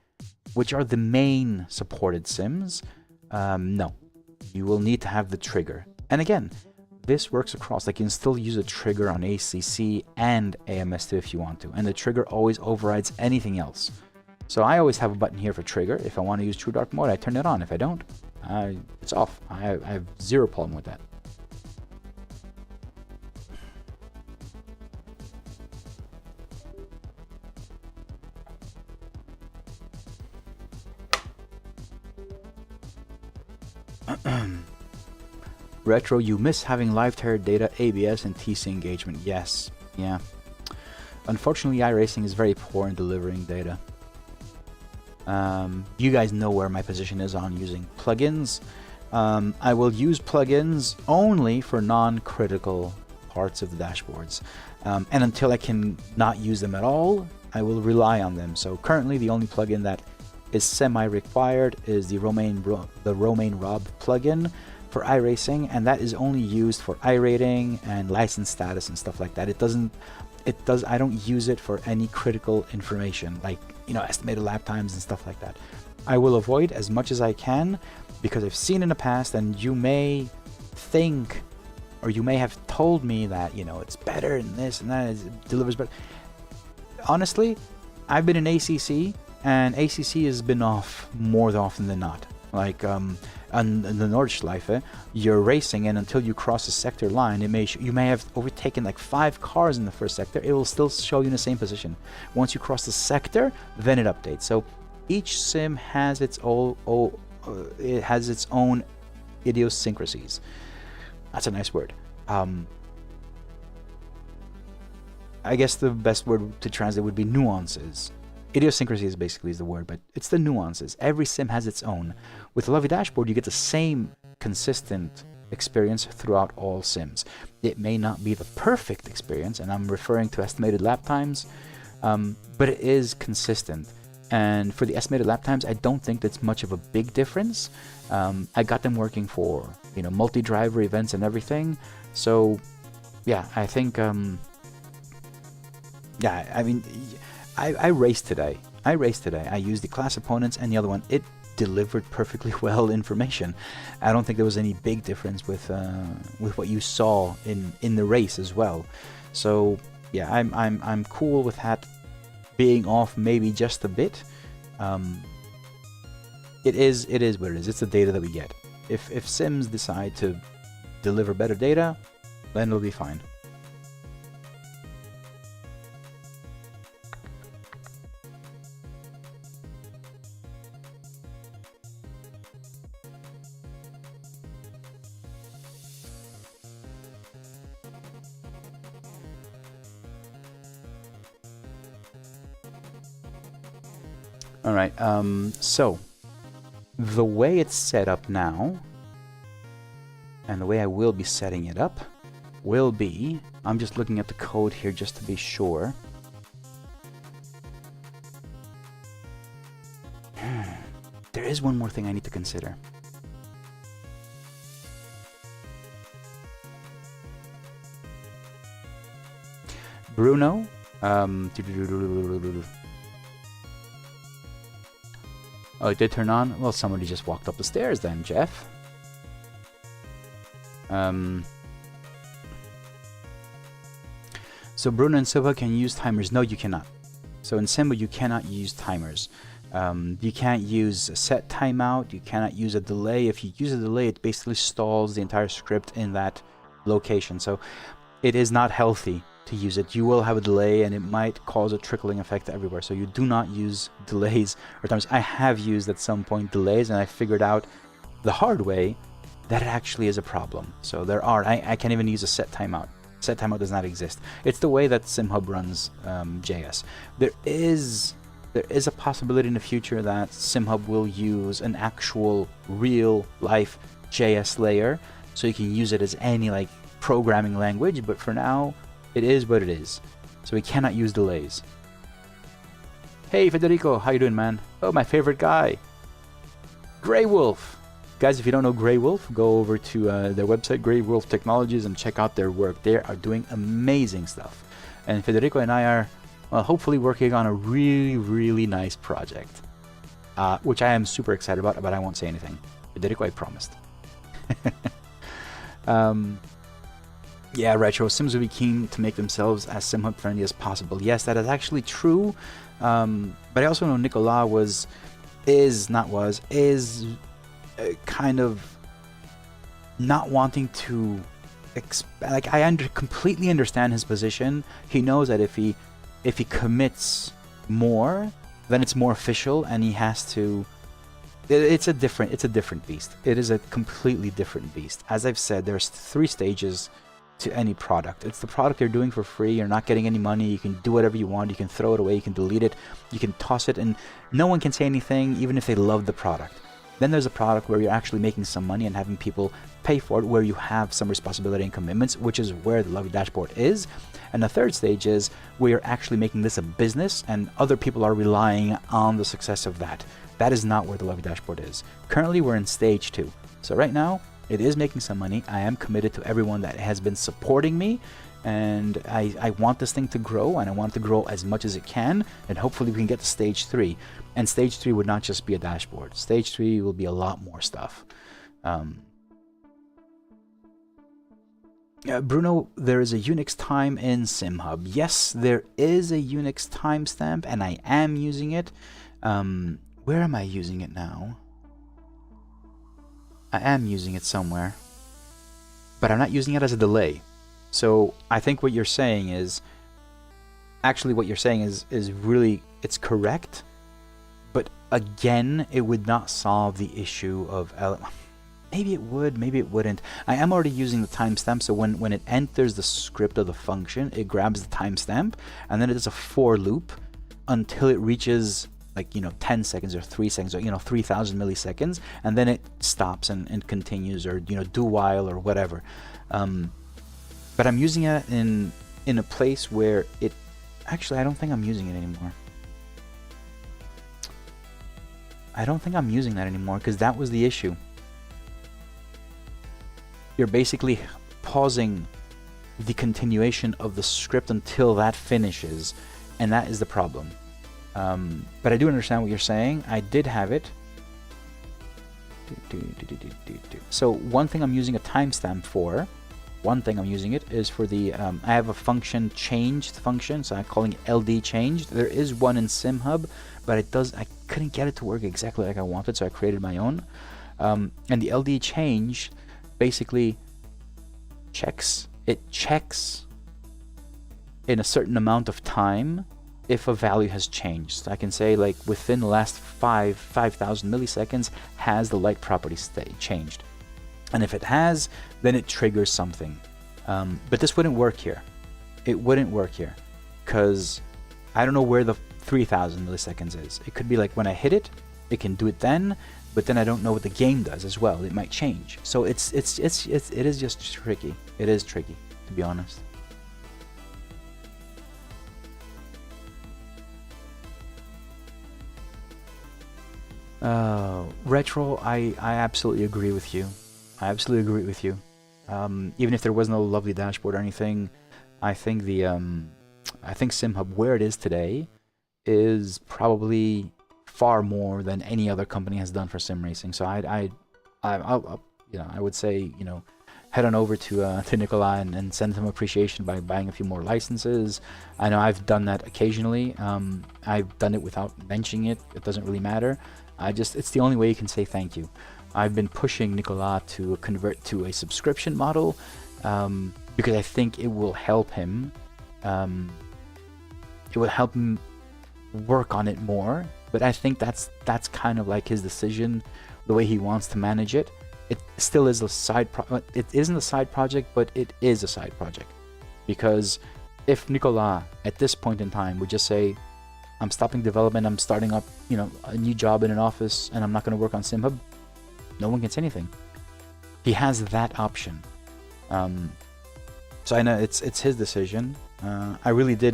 Speaker 1: which are the main supported sims, no. You will need to have the trigger. And again, this works across. Like, you can still use a trigger on ACC and AMS2 if you want to. And the trigger always overrides anything else. So I always have a button here for trigger. If I want to use True Dark mode, I turn it on. If I don't, it's off. I have zero problem with that. Retro, you miss having live tire data, ABS, and TC engagement. Yes, yeah. Unfortunately, iRacing is very poor in delivering data. You guys know where my position is on using plugins. I will use plugins only for non-critical parts of the dashboards. And until I can not use them at all, I will rely on them. So currently, the only plugin that is semi-required is the Romain Rob plugin for iRacing, and that is only used for iRating and license status and stuff like that. I don't use it for any critical information, like, you know, estimated lap times and stuff like that. I will avoid as much as I can, because I've seen in the past, and you may think, or you may have told me that, you know, it's better and this and that, it delivers better. Honestly, I've been in ACC, and ACC has been off more often than not. Like, on the Nordschleife, you're racing, and until you cross the sector line, you may have overtaken like 5 cars in the first sector. It will still show you in the same position. Once you cross the sector, then it updates. So each sim has its own idiosyncrasies. That's a nice word. I guess the best word to translate would be nuances. Idiosyncrasies basically is the word, but it's the nuances. Every sim has its own. With the Lovely Dashboard, you get the same consistent experience throughout all sims. It may not be the perfect experience, and I'm referring to estimated lap times, but it is consistent. And for the estimated lap times, I don't think that's much of a big difference. I got them working for, you know, multi-driver events and everything. So, yeah, I think, yeah, I mean, I raced today. I used the class opponents and the other one. It delivered perfectly well information. I don't think there was any big difference with what you saw in the race as well. So yeah, I'm cool with that being off maybe just a bit. It is what it is. It's the data that we get. If sims decide to deliver better data, then it'll be fine. All right, so the way it's set up now, and the way I will be setting it up, will be, I'm just looking at the code here just to be sure. There is one more thing I need to consider. Bruno, oh, it did turn on? Well, somebody just walked up the stairs then, Jeff. So Bruno and Simba can use timers. No, you cannot. So in Simba, you cannot use timers. You can't use a set timeout. You cannot use a delay. If you use a delay, it basically stalls the entire script in that location. So it is not healthy to use it. You will have a delay and it might cause a trickling effect everywhere. So you do not use delays or timers. I have used at some point delays, and I figured out the hard way that it actually is a problem. So there are, I can't even use a set timeout. Set timeout does not exist. It's the way that SimHub runs JS. There is a possibility in the future that SimHub will use an actual real life JS layer, so you can use it as any like programming language, but for now it is what it is. So we cannot use delays. Hey Federico, how you doing, man? Oh, my favorite guy, Grey Wolf. Guys, if you don't know Grey Wolf, go over to their website, Grey Wolf Technologies, and check out their work. They are doing amazing stuff. And Federico and I are, well, hopefully working on a really, really nice project, which I am super excited about, but I won't say anything. Federico, I promised. Yeah, Retro, Sims would be keen to make themselves as SimHub friendly as possible. Yes, that is actually true. But I also know Nicolas is kind of not wanting to like, I completely understand his position. He knows that if he commits more, then it's more official, and he has to. It's a different beast. It is a completely different beast. As I've said, there's 3 stages to any product. It's the product you're doing for free. You're not getting any money. You can do whatever you want. You can throw it away. You can delete it. You can toss it, and no one can say anything, even if they love the product. Then there's a product where you're actually making some money and having people pay for it, where you have some responsibility and commitments, which is where the Lovely Dashboard is. And the third stage is where you're actually making this a business and other people are relying on the success of that. That is not where the Lovely Dashboard is. Currently, we're in stage 2. So right now, it is making some money. I am committed to everyone that has been supporting me, and I want this thing to grow, and I want it to grow as much as it can, and hopefully we can get to stage 3. And stage 3 would not just be a dashboard. Stage 3 will be a lot more stuff. Bruno, there is a Unix time in SimHub. Yes, there is a Unix timestamp, and I am using it. Where am I using it now? I am using it somewhere, but I'm not using it as a delay. So I think what you're saying is, actually what you're saying is really, it's correct, but again, it would not solve the issue of, maybe it would, maybe it wouldn't. I am already using the timestamp, so when it enters the script of the function, it grabs the timestamp, and then it does a for loop until it reaches, like, 10 seconds or 3 seconds or 3,000 milliseconds, and then it stops and continues, or do while or whatever. But I'm using it in a place where it actually, I don't think I'm using it anymore. I don't think I'm using that anymore, because that was the issue. You're basically pausing the continuation of the script until that finishes, and that is the problem. But I do understand what you're saying. I did have it. So one thing I'm using a timestamp for, one thing I'm using it is for the, I have a function changed function, so I'm calling it LD changed. There is one in SimHub, but I couldn't get it to work exactly like I wanted, so I created my own. And the LD change basically checks in a certain amount of time if a value has changed. I can say like within the last 5,000 milliseconds has the light property changed, and if it has, then it triggers something. But this wouldn't work here. It wouldn't work here because I don't know where the 3,000 milliseconds is. It could be like when I hit it, it can do it then, but then I don't know what the game does as well. It might change. So it is just tricky. It is tricky, to be honest. Retro, I absolutely agree with you. I absolutely agree with you. Even if there was no lovely dashboard or anything, I think the I think SimHub where it is today is probably far more than any other company has done for sim racing. So I would say, you know, head on over to Nikolai and send him appreciation by buying a few more licenses. I know I've done that occasionally. I've done it without mentioning it. It doesn't really matter. It's the only way you can say thank you. I've been pushing Nicolas to convert to a subscription model because I think it will help him. It will help him work on it more. But I think that's kind of like his decision, the way he wants to manage it. It still is a side it isn't a side project, but it is a side project. Because if Nicolas at this point in time would just say, I'm stopping development, I'm starting up, you know, a new job in an office, and I'm not going to work on SimHub, no one can say anything. He has that option. So I know it's his decision. I really do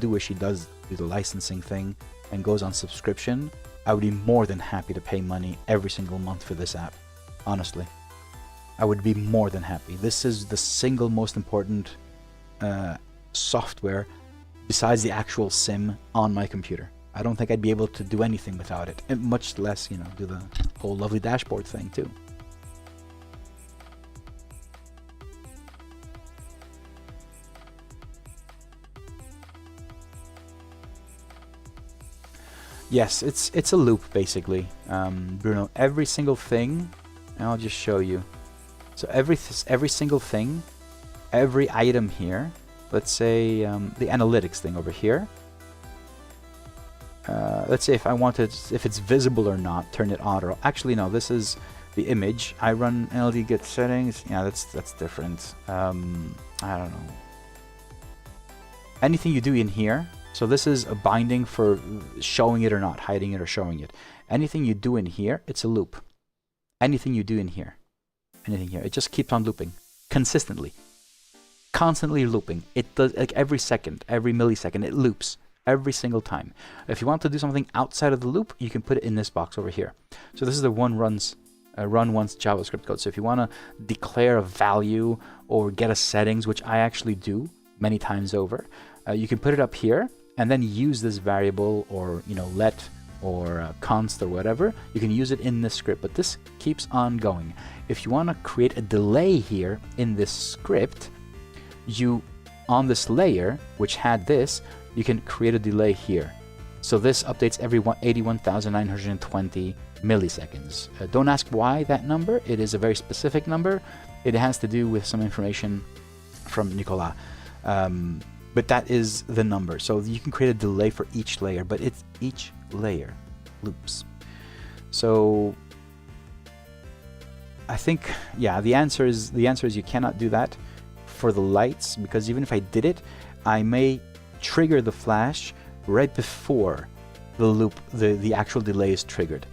Speaker 1: wish he does do the licensing thing and goes on subscription. I would be more than happy to pay money every single month for this app. Honestly, I would be more than happy. This is the single most important software besides the actual sim on my computer. I don't think I'd be able to do anything without it, and much less, you know, do the whole lovely dashboard thing too. Yes, it's a loop basically, Bruno. Every single thing, and I'll just show you. So every single thing, every item here. Let's say the analytics thing over here. Let's say if I wanted, if it's visible or not, turn it on or actually no. This is the image. I run NLD get settings. Yeah, that's different. I don't know. Anything you do in here. So this is a binding for showing it or not, hiding it or showing it. Anything you do in here, it's a loop. Anything you do in here, anything here, it just keeps on looping consistently. Constantly looping. It does, like every second, every millisecond, it loops every single time. If you want to do something outside of the loop, you can put it in this box over here. So this is the run once JavaScript code. So if you want to declare a value or get a settings, which I actually do many times over, you can put it up here and then use this variable or, you know, let or const or whatever. You can use it in this script, but this keeps on going. If you want to create a delay here in this script, you on this layer which had this, you can create a delay here. So this updates every 81,920 milliseconds. Don't ask why that number. It is a very specific number. It has to do with some information from Nicolas. But that is the number. So you can create a delay for each layer, but it's each layer loops. So I think, yeah, the answer is you cannot do that for the lights, because even if I did it, I may trigger the flash right before the loop, the actual delay is triggered.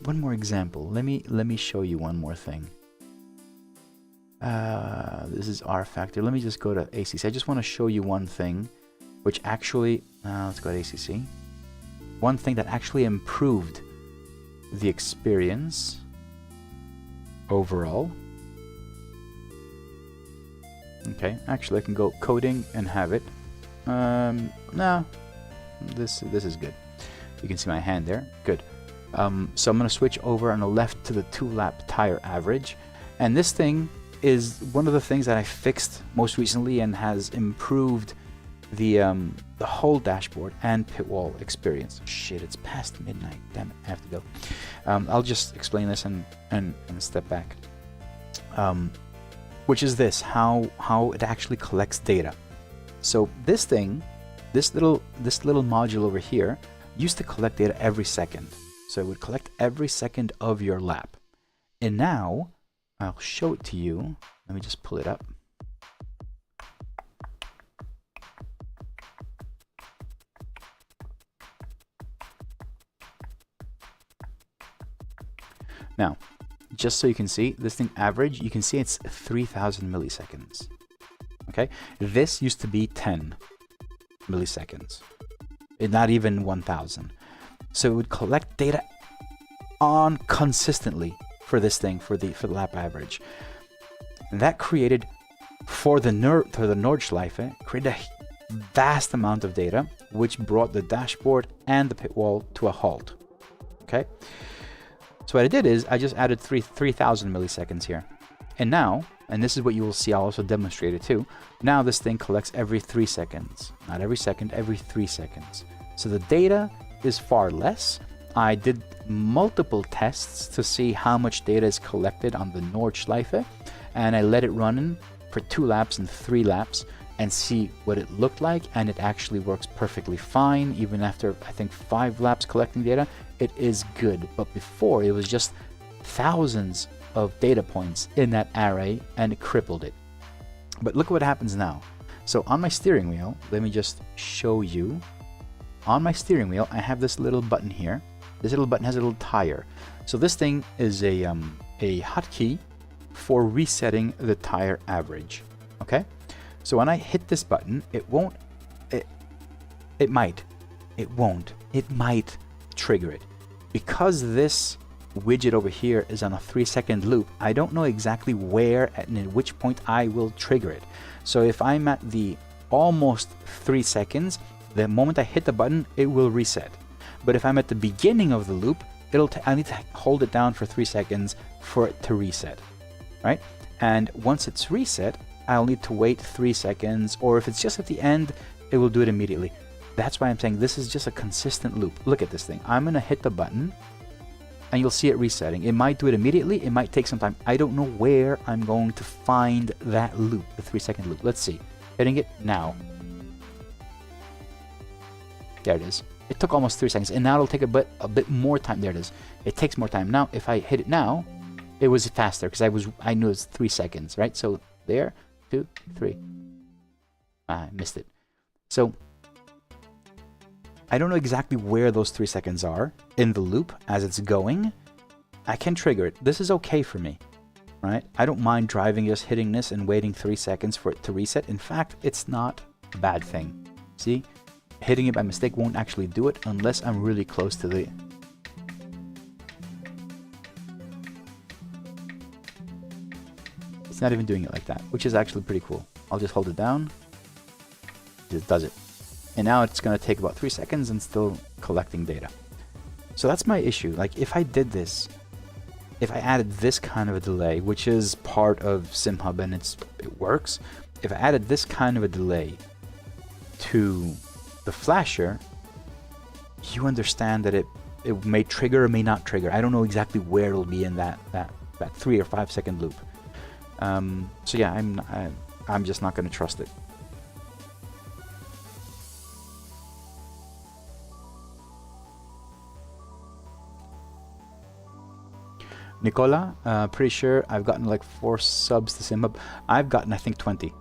Speaker 1: One more example. Let me show you one more thing. This is R factor. Let me just go to ACC. I just want to show you one thing, which actually, let's go to ACC. One thing that actually improved the experience overall. Okay, actually I can go coding and have it. No, this is good. You can see my hand there. Good. So I'm going to switch over on the left to the 2-lap tire average, and this thing is one of the things that I fixed most recently and has improved the whole dashboard and pitwall experience. Shit, it's past midnight. Damn it, I have to go. I'll just explain this and step back. Which is this, how it actually collects data. So this thing, this little module over here used to collect data every second. So it would collect every second of your lap. And now I'll show it to you. Let me just pull it up. Now, just so you can see, this thing average, you can see it's 3000 milliseconds. Okay, this used to be 10 milliseconds, not even 1000. So it would collect data on consistently for this thing, for the lap average. And that created, for the Nordschleife, created a vast amount of data, which brought the dashboard and the pitwall to a halt. Okay. So what I did is I just added 3000 milliseconds here. And now, and this is what you will see, I'll also demonstrate it too. Now this thing collects every 3 seconds. Not every second, every 3 seconds. So the data is far less. I did multiple tests to see how much data is collected on the Nordschleife. And I let it run for 2 laps and 3 laps and see what it looked like. And it actually works perfectly fine. Even after, I think, 5 laps collecting data, it is good. But before, it was just thousands of data points in that array and it crippled it. But look what happens now. So on my steering wheel, let me just show you. On my steering wheel, I have this little button here. This little button has a little tire. So this thing is a hotkey for resetting the tire average. Okay? So when I hit this button, it won't, it might trigger it. Because this widget over here is on a 3-second loop, I don't know exactly where and at which point I will trigger it. So if I'm at the almost 3 seconds, the moment I hit the button, it will reset. But if I'm at the beginning of the loop, I need to hold it down for 3 seconds for it to reset, right? And once it's reset, I'll need to wait 3 seconds, or if it's just at the end, it will do it immediately. That's why I'm saying this is just a consistent loop. Look at this thing. I'm gonna hit the button and you'll see it resetting. It might do it immediately, it might take some time. I don't know where I'm going to find that loop, the 3-second loop. Let's see. Hitting it now. There it is. It took almost 3 seconds, and now it'll take a bit more time. There it is. It takes more time. Now, if I hit it now, it was faster because I knew it was 3 seconds, right? So there, 2, 3. I missed it. So I don't know exactly where those 3 seconds are in the loop as it's going. I can trigger it. This is okay for me, right? I don't mind driving, just hitting this and waiting 3 seconds for it to reset. In fact, it's not a bad thing. See? Hitting it by mistake won't actually do it unless I'm really close to the... It's not even doing it like that, which is actually pretty cool. I'll just hold it down. It does it. And now it's going to take about 3 seconds and still collecting data. So that's my issue. Like, if I did this, if I added this kind of a delay, which is part of SimHub and it works, if I added this kind of a delay to the flasher, you understand that it may trigger or may not trigger. I don't know exactly where it'll be in that 3 or 5 second loop. So yeah, I'm just not going to trust it. Nicola, pretty sure I've gotten like 4 subs to SimHub. I've gotten, I think, 20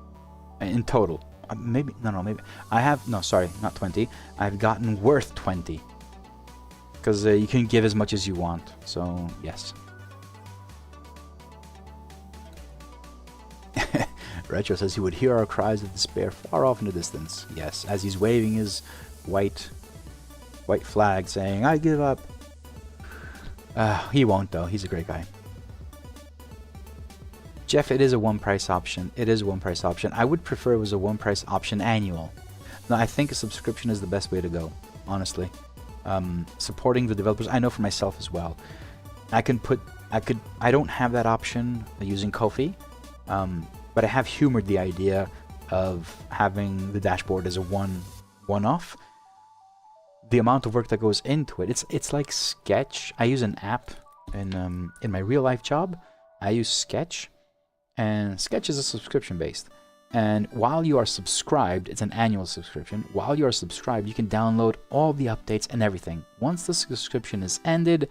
Speaker 1: in total. Maybe, maybe. I have, no, sorry, not 20. I've gotten worth 20. Because you can give as much as you want. So, yes. Retro says he would hear our cries of despair far off in the distance. Yes, as he's waving his white flag saying, I give up. He won't though, he's a great guy. Jeff, it is a one price option. It is a one price option. I would prefer it was a one price option annual. No, I think a subscription is the best way to go, honestly. Supporting the developers, I know for myself as well. I don't have that option using Ko-fi, but I have humored the idea of having the dashboard as a one-off. The amount of work that goes into it, it's like Sketch. I use an app in my real life job. I use Sketch, and Sketch is a subscription based. And while you are subscribed, it's an annual subscription. While you are subscribed, you can download all the updates and everything. Once the subscription is ended,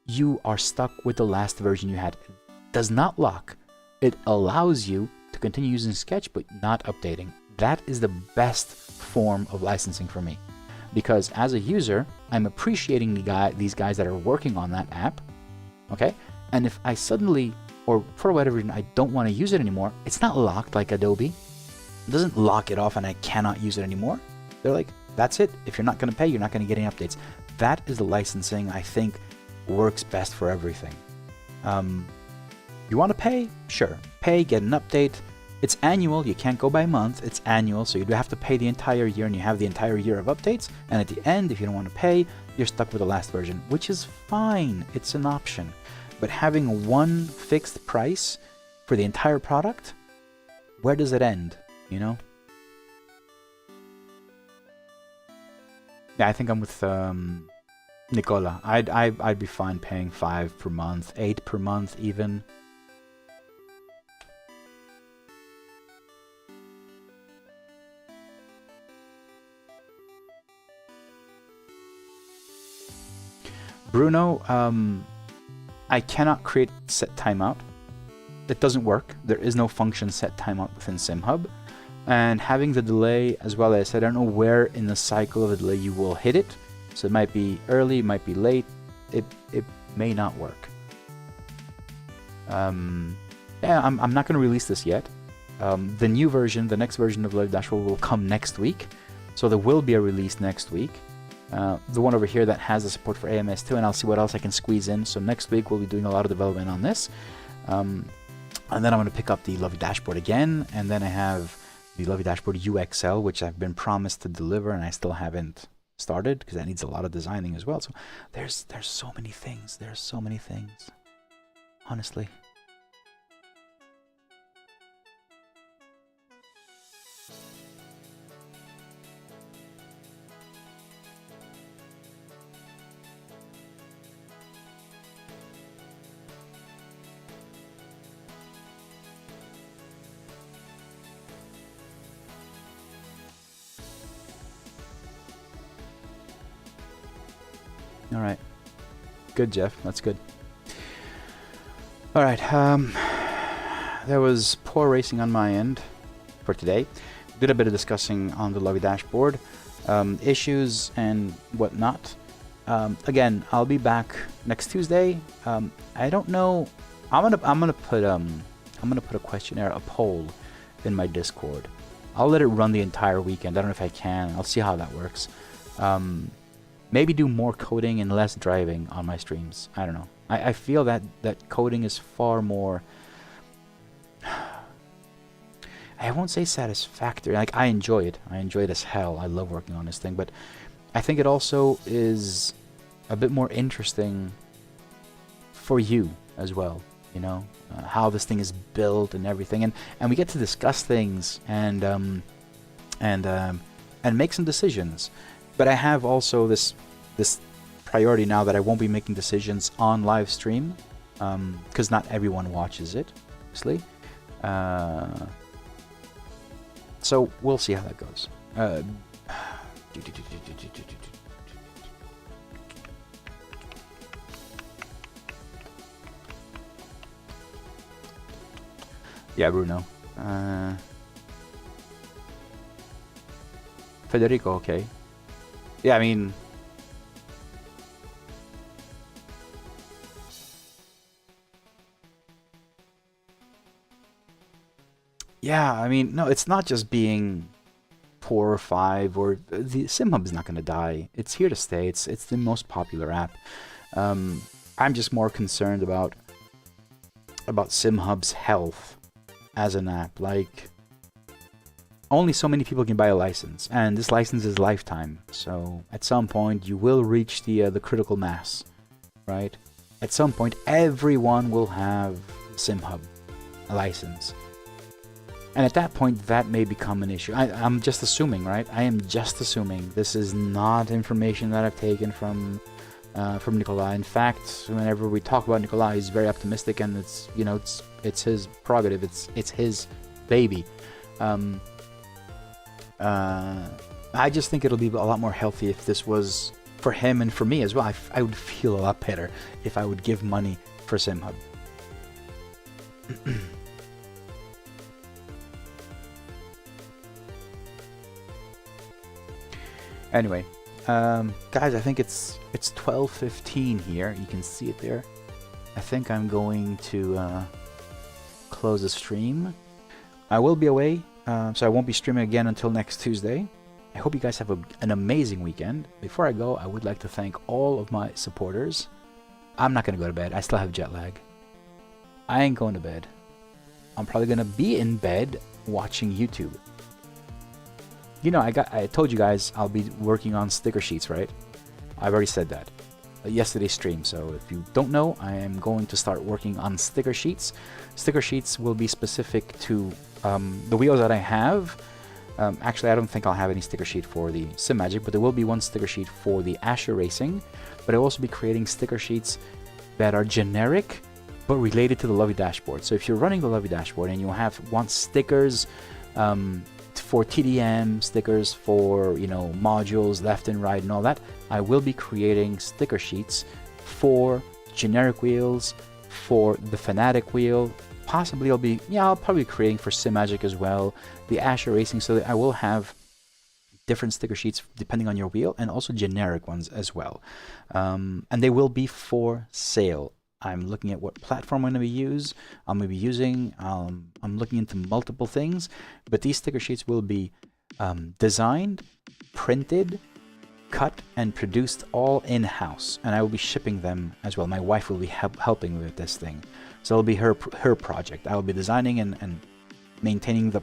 Speaker 1: you are stuck with the last version you had. It does not lock. It allows you to continue using Sketch, but not updating. That is the best form of licensing for me. Because as a user, I'm appreciating these guys that are working on that app, okay? And if I suddenly, or for whatever reason, I don't want to use it anymore, it's not locked like Adobe. It doesn't lock it off and I cannot use it anymore. They're like, that's it. If you're not going to pay, you're not going to get any updates. That is the licensing I think works best for everything. You want to pay? Sure. Pay, get an update. It's annual, you can't go by month, it's annual, so you do have to pay the entire year and you have the entire year of updates, and at the end, if you don't want to pay, you're stuck with the last version, which is fine, it's an option. But having one fixed price for the entire product, where does it end, you know? Yeah, I think I'm with Nicola. I'd be fine paying 5 per month, 8 per month even. Bruno, I cannot create set timeout. It doesn't work. There is no function set timeout within SimHub. And having the delay, as well as I don't know where in the cycle of the delay you will hit it. So it might be early, it might be late. It may not work. Yeah, I'm not going to release this yet. The new version, the next version of Live Dashboard will come next week. So there will be a release next week. The one over here that has the support for AMS2, and I'll see what else I can squeeze in. So next week we'll be doing a lot of development on this. And then I'm going to pick up the Lovely Dashboard again, and then I have the Lovely Dashboard UXL, which I've been promised to deliver, and I still haven't started because that needs a lot of designing as well. So there's so many things. There's so many things. Honestly. All right, good, Jeff. That's good. All right, there was poor racing on my end for today. Did a bit of discussing on the Lovely Dashboard, issues and whatnot. Again, I'll be back next Tuesday. I don't know. I'm gonna put a questionnaire, a poll, in my Discord. I'll let it run the entire weekend. I don't know if I can. I'll see how that works. Maybe do more coding and less driving on my streams. I don't know. I feel that coding is far more... I won't say satisfactory. Like, I enjoy it. I enjoy it as hell. I love working on this thing. But I think it also is a bit more interesting for you as well. You know, how this thing is built and everything. And we get to discuss things and make some decisions. But I have also this priority now that I won't be making decisions on live stream, because not everyone watches it, obviously. So we'll see how that goes. Yeah, Bruno. Federico, okay. Yeah, I mean... Yeah, I mean, no, it's not just being 4 or 5, or... The SimHub is not going to die. It's here to stay. It's the most popular app. I'm just more concerned about SimHub's health as an app. Like... Only so many people can buy a license, and this license is lifetime. So at some point you will reach the critical mass, right? At some point everyone will have SimHub, a license. And at that point, that may become an issue. I'm just assuming, right? I am just assuming. This is not information that I've taken from Nikolai. In fact, whenever we talk about Nikolai, he's very optimistic, and it's, you know, it's his prerogative. It's his baby. I just think it'll be a lot more healthy if this was for him and for me as well. I would feel a lot better if I would give money for SimHub. Anyway, guys, I think it's 12:15 here. You can see it there. I think I'm going to close the stream. I will be away, so I won't be streaming again until next Tuesday. I hope you guys have an amazing weekend. Before I go, I would like to thank all of my supporters. I'm not going to go to bed. I still have jet lag. I ain't going to bed. I'm probably going to be in bed watching YouTube. You know, I told you guys I'll be working on sticker sheets, right? I've already said that. Yesterday's stream. So if you don't know, I am going to start working on sticker sheets. Sticker sheets will be specific to the wheels that I have. Actually, I don't think I'll have any sticker sheet for the Simagic, but there will be one sticker sheet for the Ascher Racing. But I'll also be creating sticker sheets that are generic, but related to the Lovely dashboard. So if you're running the Lovely dashboard and you want stickers for TDM, stickers for, you know, modules left and right and all that, I will be creating sticker sheets for generic wheels, for the Fanatec wheel. Possibly I'll probably be creating for Simagic as well, the Ascher Racing, so that I will have different sticker sheets depending on your wheel, and also generic ones as well. And they will be for sale. I'm looking at what platform I'm going to be using. I'm looking into multiple things, but these sticker sheets will be designed, printed, cut, and produced all in-house, and I will be shipping them as well. My wife will be helping with this thing, so it'll be her project. I will be designing and maintaining the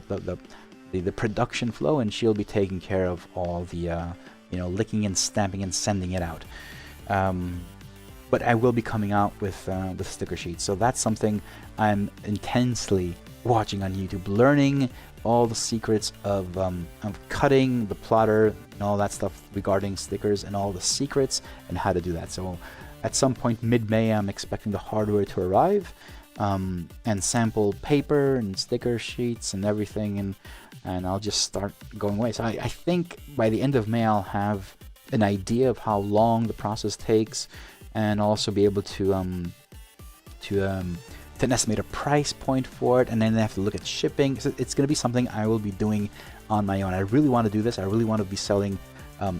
Speaker 1: production flow, and she'll be taking care of all the you know, licking and stamping and sending it out. But I will be coming out with sticker sheets, so that's something I'm intensely watching on YouTube, learning all the secrets of cutting the plotter and all that stuff regarding stickers, and all the secrets and how to do that. So at some point mid-May, I'm expecting the hardware to arrive, and sample paper and sticker sheets and everything, and I'll just start going away. So I think by the end of May I'll have an idea of how long the process takes, and also be able to estimate a price point for it, and then I have to look at shipping. So it's going to be something I will be doing on my own. I really want to do this. I really want to be selling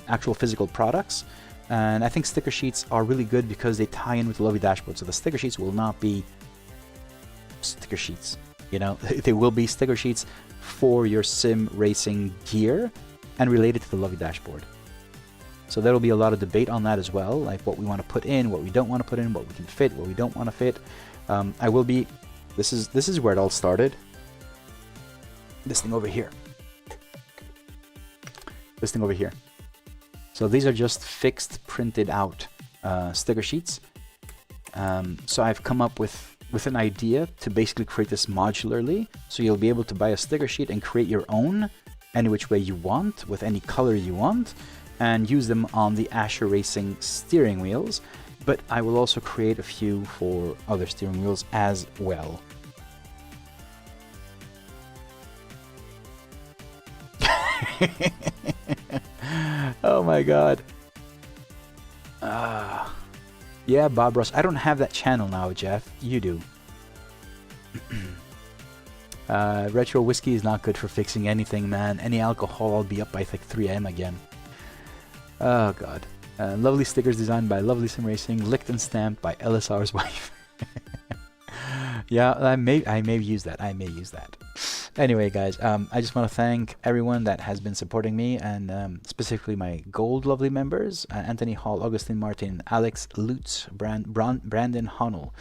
Speaker 1: actual physical products, and I think sticker sheets are really good because they tie in with the Lovely dashboard. So the sticker sheets will not be sticker sheets, you know. They will be sticker sheets for your sim racing gear and related to the Lovely dashboard. So there will be a lot of debate on that as well, like what we want to put in, what we don't want to put in, what we can fit, what we don't want to fit. I will be, this is where it all started. This thing over here. This thing over here. So these are just fixed, printed out sticker sheets. So I've come up with an idea to basically create this modularly. So you'll be able to buy a sticker sheet and create your own any which way you want, with any color you want, and use them on the Ascher Racing steering wheels, but I will also create a few for other steering wheels as well. Oh my god. Yeah, Bob Ross. I don't have that channel now, Jeff. You do. Retro whiskey is not good for fixing anything, man. Any alcohol, I'll be up by like 3 AM again. Oh god. Lovely stickers designed by Lovely Sim Racing, licked and stamped by LSR's wife. Yeah, I may use that. I may use that. Anyway, guys, I just want to thank everyone that has been supporting me, and specifically my Gold Lovely members, Anthony Hall, Augustine Martin, Alex Lutz, Brandon Hunnell,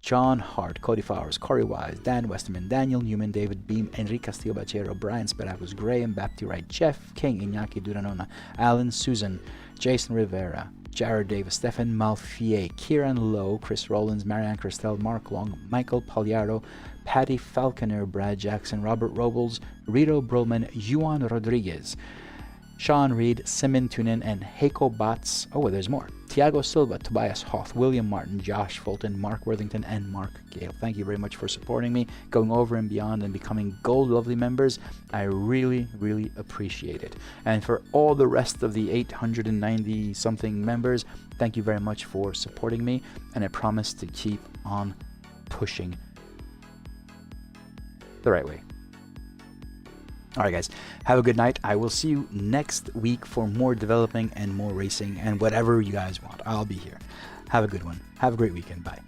Speaker 1: John Hart, Cody Flowers, Corey Wise, Dan Westerman, Daniel Newman, David Beam, Enrique Castillo Bachero, Brian Speracus, Graham Bapti Wright, Jeff King, Iñaki Duranona, Alan Susan, Jason Rivera, Jared Davis, Stefan Malfier, Kieran Lowe, Chris Rollins, Marianne Christel, Mark Long, Michael Pagliaro, Patty Falconer, Brad Jackson, Robert Robles, Rito Brolman, Juan Rodriguez, Sean Reed, Simon Tunin, and Heiko Bats. Oh, there's more. Tiago Silva, Tobias Hoth, William Martin, Josh Fulton, Mark Worthington, and Mark Gale. Thank you very much for supporting me, going over and beyond and becoming Gold Lovely members. I really, really appreciate it. And for all the rest of the 890 something members, thank you very much for supporting me, and I promise to keep on pushing the right way. All right, guys, have a good night. I will see you next week for more developing and more racing and whatever you guys want. I'll be here. Have a good one. Have a great weekend. Bye.